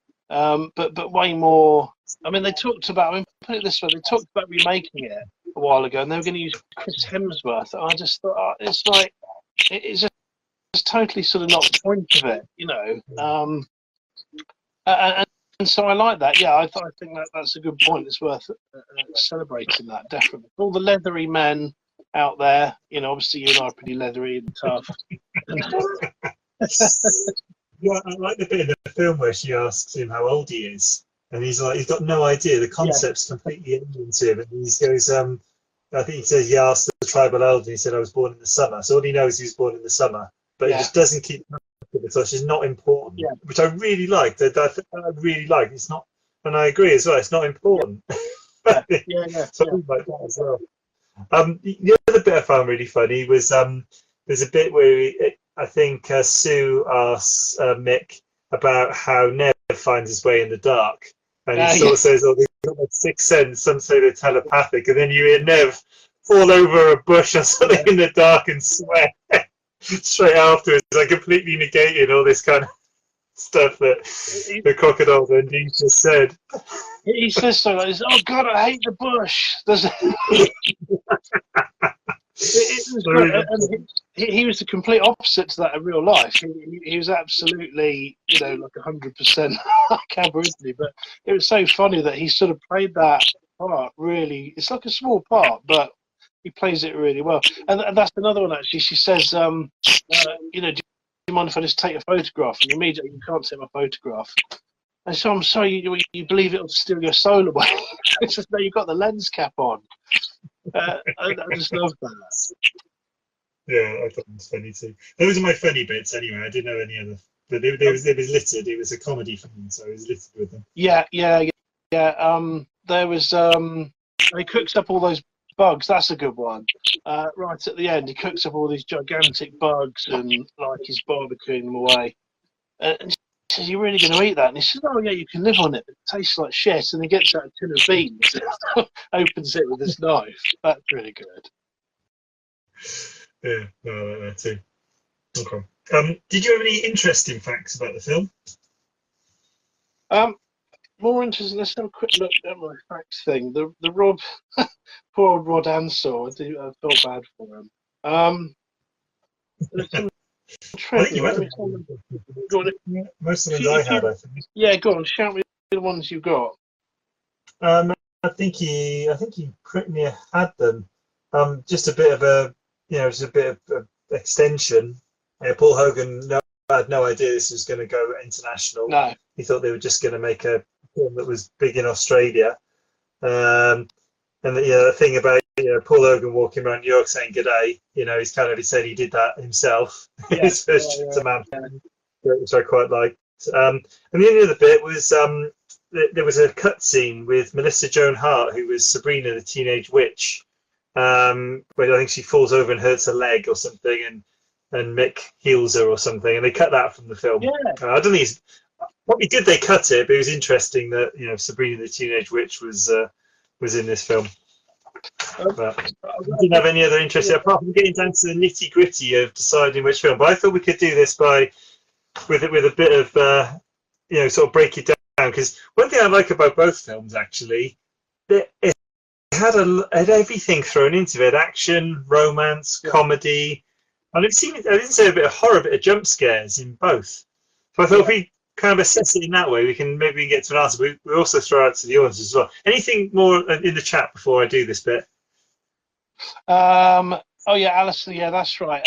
but way more. I mean, they talked about, put it this way, they talked about remaking it a while ago, and they were going to use Chris Hemsworth. I just thought, it's like, it's just totally sort of not the point of it, and so I like that. Yeah, I think that's a good point. It's worth celebrating that, definitely. All the leathery men out there, obviously you and I are pretty leathery and tough. Yeah, I like the bit in the film where she asks him how old he is, and he's got no idea. The concept's completely alien to him, and he goes, I think he says he asked the tribal elder, and he said, I was born in the summer. So all he knows is he was born in the summer, but he just doesn't keep track of it, so it's just not important, which I really liked. I really like. It's not, and I agree as well, it's not important. So I like that as well. The other bit I found really funny was there's a bit where I think Sue asks Mick about how Nev finds his way in the dark, and he sort of says, "Oh, they've got like sixth sense. Some say they're telepathic," and then you hear Nev fall over a bush or something in the dark and swear straight afterwards, like completely negating all this kind of stuff that the Crocodile Dundee just said. He says so like, "Oh God, I hate the bush." He was the complete opposite to that in real life. He was absolutely, like 100% Aborigine. But it was so funny that he sort of played that part really. It's like a small part, but he plays it really well. And that's another one actually. She says, do you mind if I just take a photograph? And immediately, you can't take my photograph. And so I'm sorry, you believe it'll steal your soul away. It's just, no, you've got the lens cap on. I just love that. Yeah, I thought it was funny too. Those are my funny bits anyway. I didn't know any other, but it was littered. It was a comedy film, so it was littered with them. Yeah. There was he cooks up all those bugs. That's a good one. Right at the end, he cooks up all these gigantic bugs and like he's barbecuing them away. And she says, "You're really going to eat that?" And he says, "Oh yeah, you can live on it. But it tastes like shit." And he gets out a tin of beans, opens it with his knife. That's really good. Yeah, I like that too. Okay. Did you have any interesting facts about the film? More interesting. Let's have a quick look at my facts thing. The Rob, poor old Rod Ansell. I felt bad for him. Most of the ones I had, I think. Yeah, go on. Shout me the ones you've got. I think he pretty near had them. Just a bit of a, just a bit of extension. Paul Hogan had no idea this was going to go international. No. He thought they were just going to make a film that was big in Australia. And the thing about Paul Hogan walking around New York saying "G'day," he said he did that himself. His first trip to Manhattan, which I quite liked. And the only other bit was there was a cut scene with Melissa Joan Hart, who was Sabrina the Teenage Witch, where I think she falls over and hurts her leg or something, and Mick heals her or something, and they cut that from the film. Yeah. I don't think it's probably good they cut it, but it was interesting that Sabrina the Teenage Witch was in this film. But I didn't have any other interest apart from getting down to the nitty gritty of deciding which film. But I thought we could do this with a bit of sort of break it down, because one thing I like about both films actually, it had everything thrown into it: action, romance, comedy. I didn't say a bit of horror, a bit of jump scares in both. So I thought if we kind of assess it in that way, we can maybe get to an answer. We also throw out to the audience as well. Anything more in the chat before I do this bit? Oh yeah, Alison. Yeah, that's right.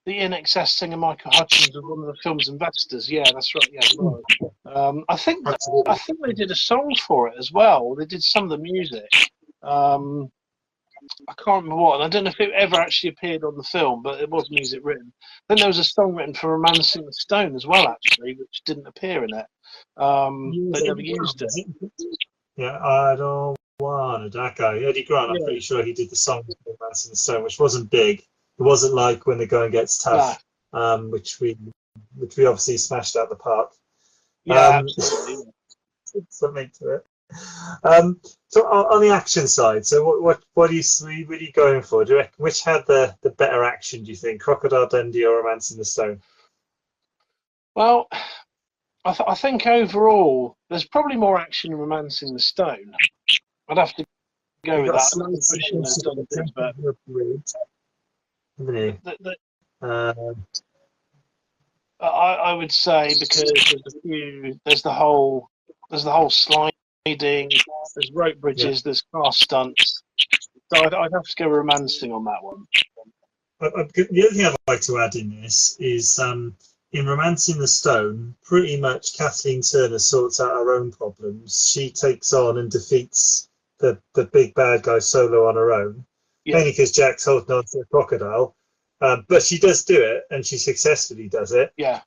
The In Excess singer Michael Hutchins was one of the film's investors. Yeah, that's right. Yeah, right. I think they did a song for it as well. They did some of the music. I can't remember what, and I don't know if it ever actually appeared on the film, but it was music written. Then there was a song written for Romancing the Stone as well, actually, which didn't appear in it. They never used it. Yeah, I don't want that guy. Eddie Grant, I'm Yeah. pretty sure he did the song for Romancing the Stone, which wasn't big. It wasn't like When the Going Gets Tough, which we obviously smashed out the park. Yeah, absolutely. Something to it. So on the action side, so what are you going for? Do you reckon, which had the better action? Do you think Crocodile Dundee or Romancing the Stone? Well, I think overall there's probably more action in Romancing the Stone. I'd have to go with that. I would say because there's the whole sliding, there's rope bridges, there's car stunts. So I'd have to go romancing on that one. The other thing I'd like to add in this is in Romancing the Stone, pretty much Kathleen Turner sorts out her own problems. She takes on and defeats the big bad guy solo on her own, mainly because Jack's holding on to a crocodile. But she does do it, and she successfully does it. Yeah.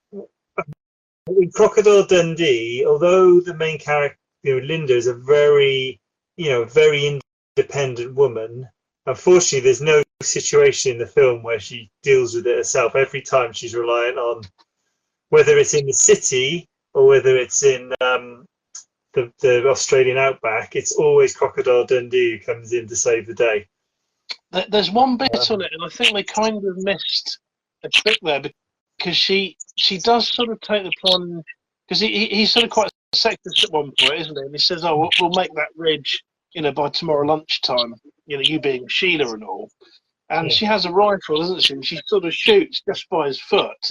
In Crocodile Dundee, although the main character, Linda, is a very independent woman, unfortunately, there's no situation in the film where she deals with it herself. Every time she's reliant on, whether it's in the city or whether it's in the Australian outback, it's always Crocodile Dundee who comes in to save the day. There's one bit on it, and I think they kind of missed a trick there because she does sort of take the plunge, because he's sort of quite sexist at one point, isn't he? And he says, "Oh, we'll make that ridge, by tomorrow lunchtime. You being Sheila and all." And she has a rifle, doesn't she? And she sort of shoots just by his foot,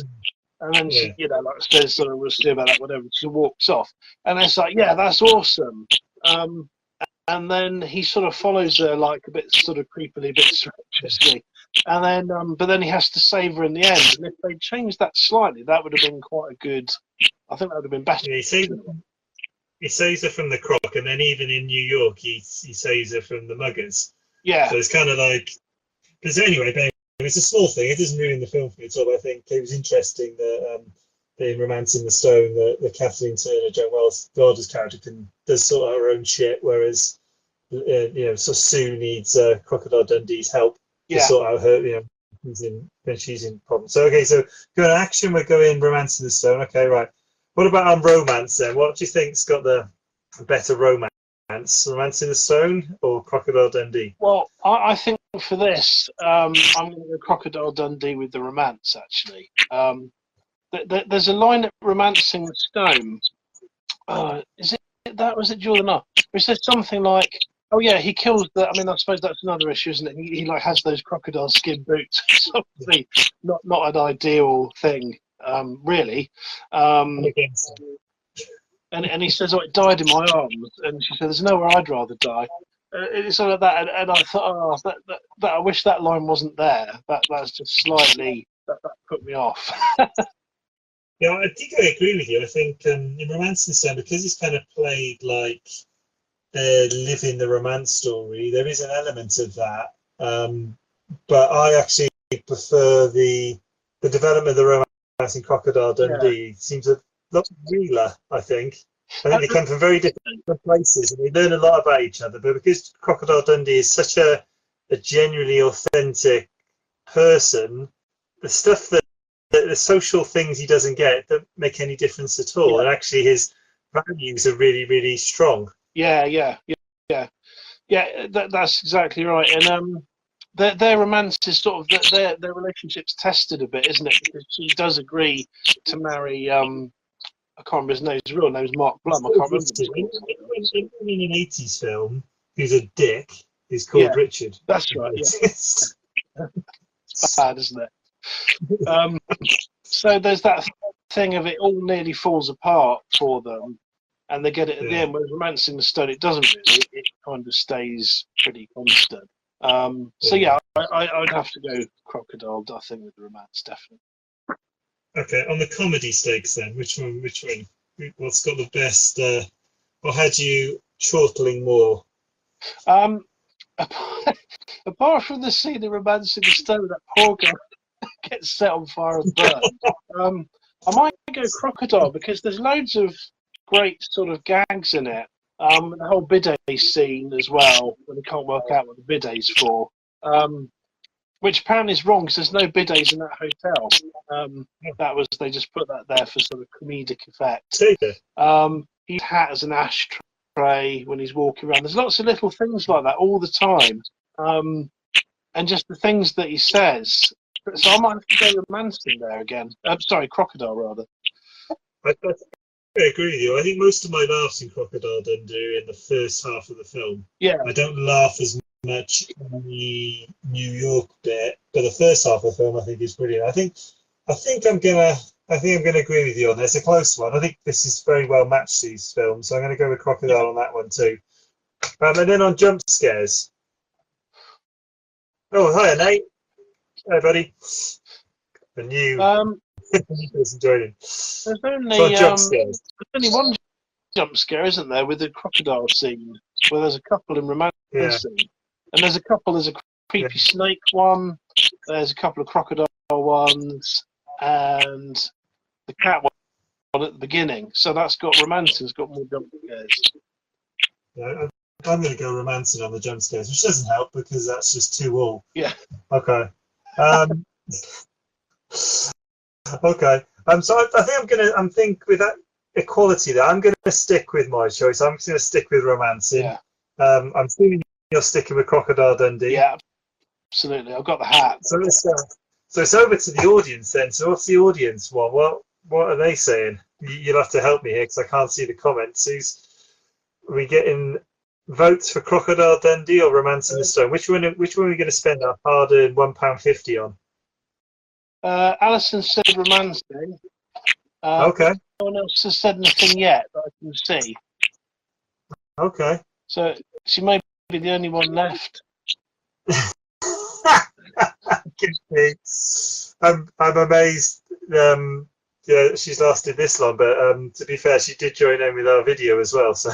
and then she, like says, sort of, "We'll see about that, whatever." She walks off, and it's like, "Yeah, that's awesome." And then he sort of follows her like a bit sort of creepily, a bit suspiciously. And then, but then he has to save her in the end. And if they changed that slightly, that would have been quite a good. I think that would have been better. Yeah, he saves her from the croc, and then even in New York, he saves her from the muggers. Yeah. So it's kind of like. Because anyway, it's a small thing. It doesn't ruin the film for me at all. But I think it was interesting that in Romancing the Stone, the Kathleen Turner, Joan Wells daughter's character does sort of her own shit, whereas so Sue needs Crocodile Dundee's help to sort out her, when she's in problems. So okay, so going action, we're going Romancing the Stone. Okay, right. What about on romance then? What do you think's got the better romance? Romancing the Stone or Crocodile Dundee? Well, I think for this, I'm going to go Crocodile Dundee with the romance. Actually, there's a line at Romancing the Stone. Is it that? Was it Jordan? No. It says something like, "Oh yeah, he kills the." I mean, I suppose that's another issue, isn't it? He like has those crocodile skin boots. It's obviously not an ideal thing, really. And he says, "Oh, it died in my arms," and she says, "There's nowhere I'd rather die." It's sort of that, and I thought, that I wish that line wasn't there. That's just slightly that put me off. Yeah, I think I agree with you. I think in Romancing the Stone, because it's kind of played like they're living the romance story, there is an element of that. But I actually prefer the development of the romance in Crocodile Dundee. It seems a lot realer, I think. I think they come from very different places and they learn a lot about each other. But because Crocodile Dundee is such a genuinely authentic person, the stuff that the social things he doesn't get don't make any difference at all. And actually his values are really, really strong. Yeah. That's exactly right. And their romance is sort of their relationship's tested a bit, isn't it? Because she does agree to marry. I can't remember his name. His real name is Mark Blum. I can't remember. In an 80s film, who's a dick, is called Richard. That's right. Yeah. It's bad, isn't it? So there's that thing of it all nearly falls apart for them, and they get it at the end. Whereas Romancing the Stone, it doesn't really. It kind of stays pretty constant. So yeah, I'd have to go Crocodile. I think with the romance, definitely. Okay, on the comedy stakes then, which one? What's got the best? Or had you chortling more? Apart from the scene in Romancing the Stone, that poor guy gets set on fire and burned. I might go Crocodile because there's loads of great sort of gags in it. The whole bidet scene as well, when they can't work out what the bidet's for, which apparently is wrong because there's no bidets in that hotel. They just put that there for sort of comedic effect. His hat as an ashtray when he's walking around. There's lots of little things like that all the time, and just the things that he says. So I might have to go Romancing there again. Sorry, Crocodile rather. I agree with you. I think most of my laughs in Crocodile Dundee in the first half of the film. Yeah. I don't laugh as much in the New York bit, but the first half of the film I think is brilliant. I think I'm gonna agree with you on this. It's a close one. I think this is very well matched, these films, so I'm gonna go with Crocodile on that one too. And then on jump scares. Oh, hi Nate. Hi buddy. The new person joining. There's only one jump scare, isn't there, with the crocodile scene, where there's a couple in Romancing, and there's a creepy snake one, there's a couple of crocodile ones, and the cat one at the beginning. So that's got Romancing's got more jump scares. Yeah, I'm going to go Romancing on the jump scares, which doesn't help because that's just 2-2. Yeah. Okay. Okay. So I think with that equality there, I'm going to stick with my choice. I'm just going to stick with Romancing. Yeah. I'm assuming you're sticking with Crocodile Dundee. Yeah, absolutely. I've got the hat. So it's over to the audience then. So what's the audience one? What are they saying? You'll have to help me here because I can't see the comments. Are we getting votes for Crocodile Dundee or Romancing the Stone? Which one are we going to spend our hard-earned £1.50 on? Alison said Romancing. Okay. No one else has said anything yet that I can see. Okay. So she may be the only one left. I'm amazed. She's lasted this long, but to be fair, she did join in with our video as well. So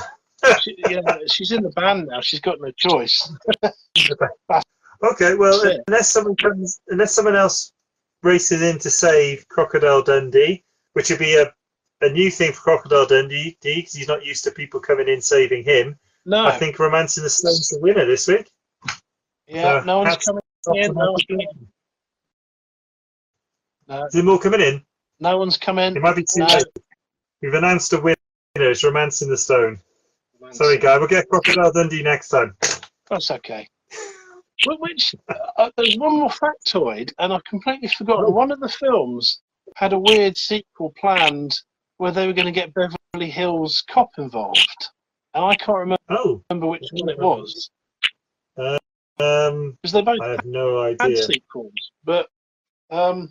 she's in the band now. She's got no choice. Okay, well, unless someone else races in to save Crocodile Dundee, which would be a new thing for Crocodile Dundee because he's not used to people coming in saving him. No, I think Romancing the Stone's the winner this week. Yeah, no one's coming in. Is there more coming in? No one's come in. It might be too late. We've announced a winner. It's Romancing the Stone. Sorry, guy. We'll get Crocodile Dundee next time. That's okay. There's one more factoid, and I've completely forgotten. One of the films had a weird sequel planned where they were going to get Beverly Hills Cop involved, and I can't remember which one it was. Because they both I have no had idea. sequels, but I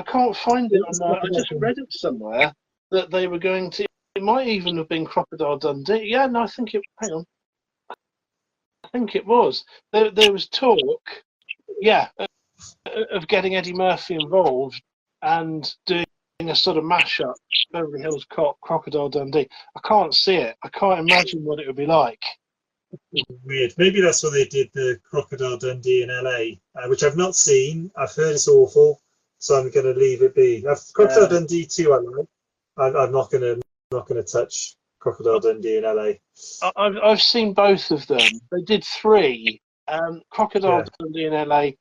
can't find it. I just read it somewhere that they were going to. It might even have been Crocodile Dundee. Yeah, no, I think it. Hang on. I think it was. There was talk, of getting Eddie Murphy involved and doing a sort of mashup, Beverly Hills Cop, Crocodile Dundee. I can't see it. I can't imagine what it would be like. Weird. Maybe that's why they did the Crocodile Dundee in LA, which I've not seen. I've heard it's awful, so I'm going to leave it be. Crocodile Dundee 2, I like. I'm not going to touch Crocodile Dundee in LA. I've seen both of them. They did 3. Crocodile Dundee in LA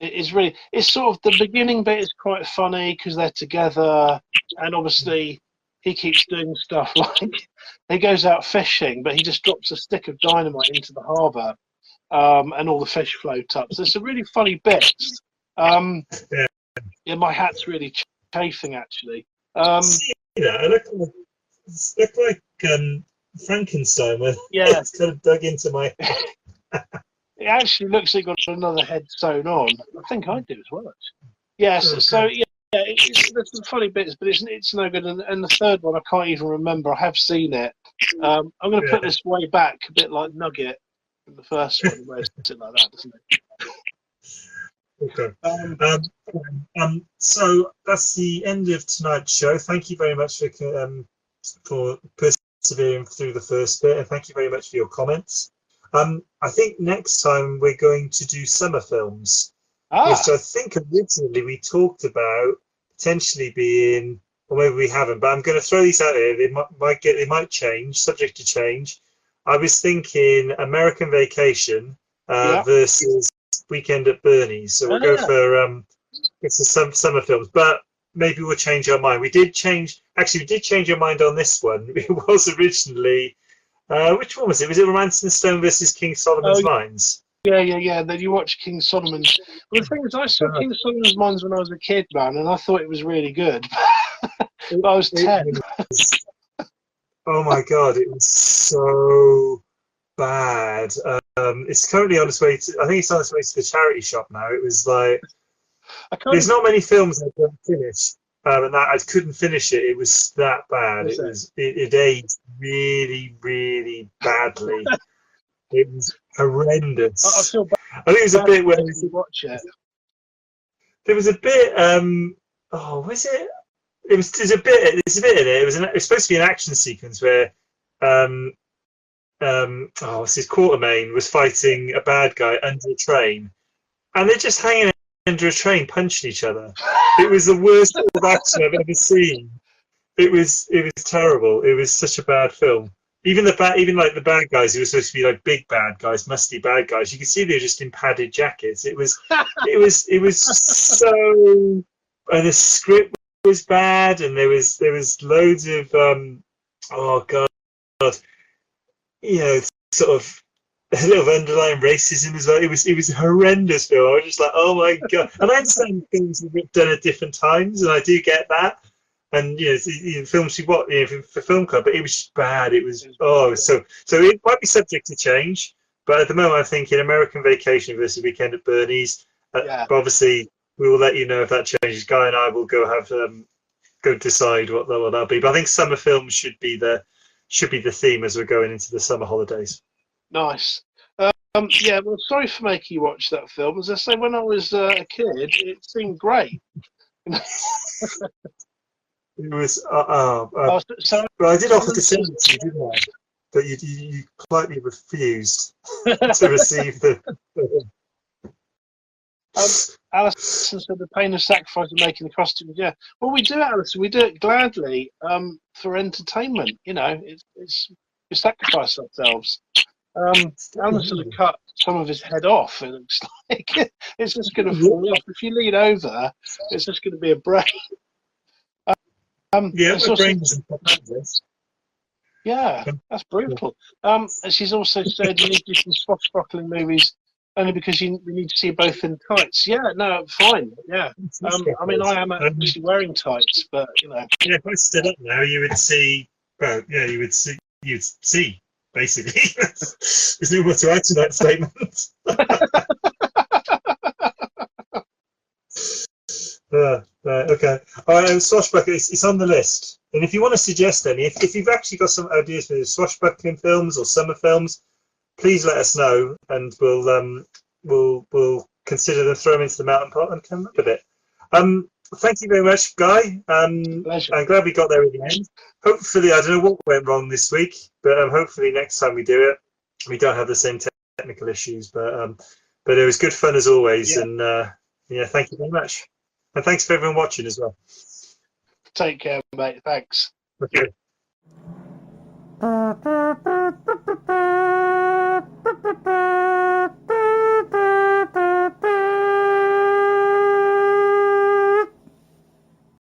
is really. It's sort of the beginning bit is quite funny because they're together, and obviously he keeps doing stuff like he goes out fishing, but he just drops a stick of dynamite into the harbour, and all the fish float up. So it's a really funny bit. My hat's really chafing actually. It looked like Frankenstein when it's kind of dug into my. It actually looks like it's got another head sewn on. I think I do as well. Yes, Okay. so yeah, there's some funny bits, but it's no good. And the third one, I can't even remember. I have seen it. I'm going to put Yeah. this way back, a bit like Nugget from the first one. He wears it like that, doesn't Okay. he? So that's the end of tonight's show. Thank you very much for persevering through the first bit, and thank you very much for your comments. I think next time we're going to do summer films, which I think originally we talked about potentially being, or maybe we haven't. But I'm going to throw these out here. They might change, subject to change. I was thinking American Vacation Yeah. versus Weekend at Bernie's. So we'll go for it's some summer films, but maybe we'll change our mind. We did change our mind on this one. It was originally which one was it? Was it Romancing the Stone versus King Solomon's Mines? Yeah. Then you watch King Solomon's. Well, the thing is, I saw King Solomon's Mines when I was a kid, man, and I thought it was really good. But I was 10. Oh my god, it was so bad. It's currently on its way to. I think it's on its way to the charity shop now. It was like there's not many films I don't finish, and that I couldn't finish it. It was that bad. It aged really, really badly. It was horrendous. I feel bad. I think it was a bit where Watch it. there was a bit. Oh, was it? There's a bit in it. It was supposed to be an action sequence where what's his Quartermain was fighting a bad guy under a train, and they're just hanging under a train punching each other. It was the worst sort of action I've ever seen. It was terrible. It was such a bad film. Even like the bad guys who were supposed to be like big bad guys, musty bad guys, you could see they were just in padded jackets. It was so, and the script was bad, and there was loads of oh god, you know, sort of a little underlying racism as well. It was a horrendous film. I was just like, oh my god. And I understand things were done at different times, and I do get that. And films we watch for film club, but it was just bad. It was so it might be subject to change. But at the moment, I'm thinking American Vacation versus Weekend at Bernie's. But obviously, we will let you know if that changes. Guy and I will go decide what that'll be. But I think summer films should be the theme as we're going into the summer holidays. Nice. Yeah, well, sorry for making you watch that film. As I say, when I was a kid, it seemed great. It was. But I did offer to send it to you, didn't I? But you politely refused to receive the. Alison said the pain of sacrifice of making the costumes. Yeah, well, we do it, Alison. We do it gladly for entertainment. You know, it's we sacrifice ourselves. Alison had cut some of his head off. It looks like it's just going to fall off. If you lean over, it's just going to be a brain. Yeah, that's brutal. And she's also said you need to do some swashbuckling movies only because we need to see you both in tights. Yeah, no, fine. Yeah. I mean, I am actually wearing tights, but you know. Yeah, if I stood up now, you would see. Well, yeah, you'd see. Basically, there's no more to add to that statement. Okay. All right, swashbuckling. It's on the list. And if you want to suggest any, if you've actually got some ideas for swashbuckling films or summer films, please let us know, and we'll consider them, throw them into the melting pot, and come up with it. Thank you very much, Guy. Pleasure. I'm glad we got there in the end. Hopefully, I don't know what went wrong this week, but hopefully next time we do it, we don't have the same technical issues. But it was good fun as always, and thank you very much. And thanks for everyone watching as well. Take care, mate. Thanks. Okay.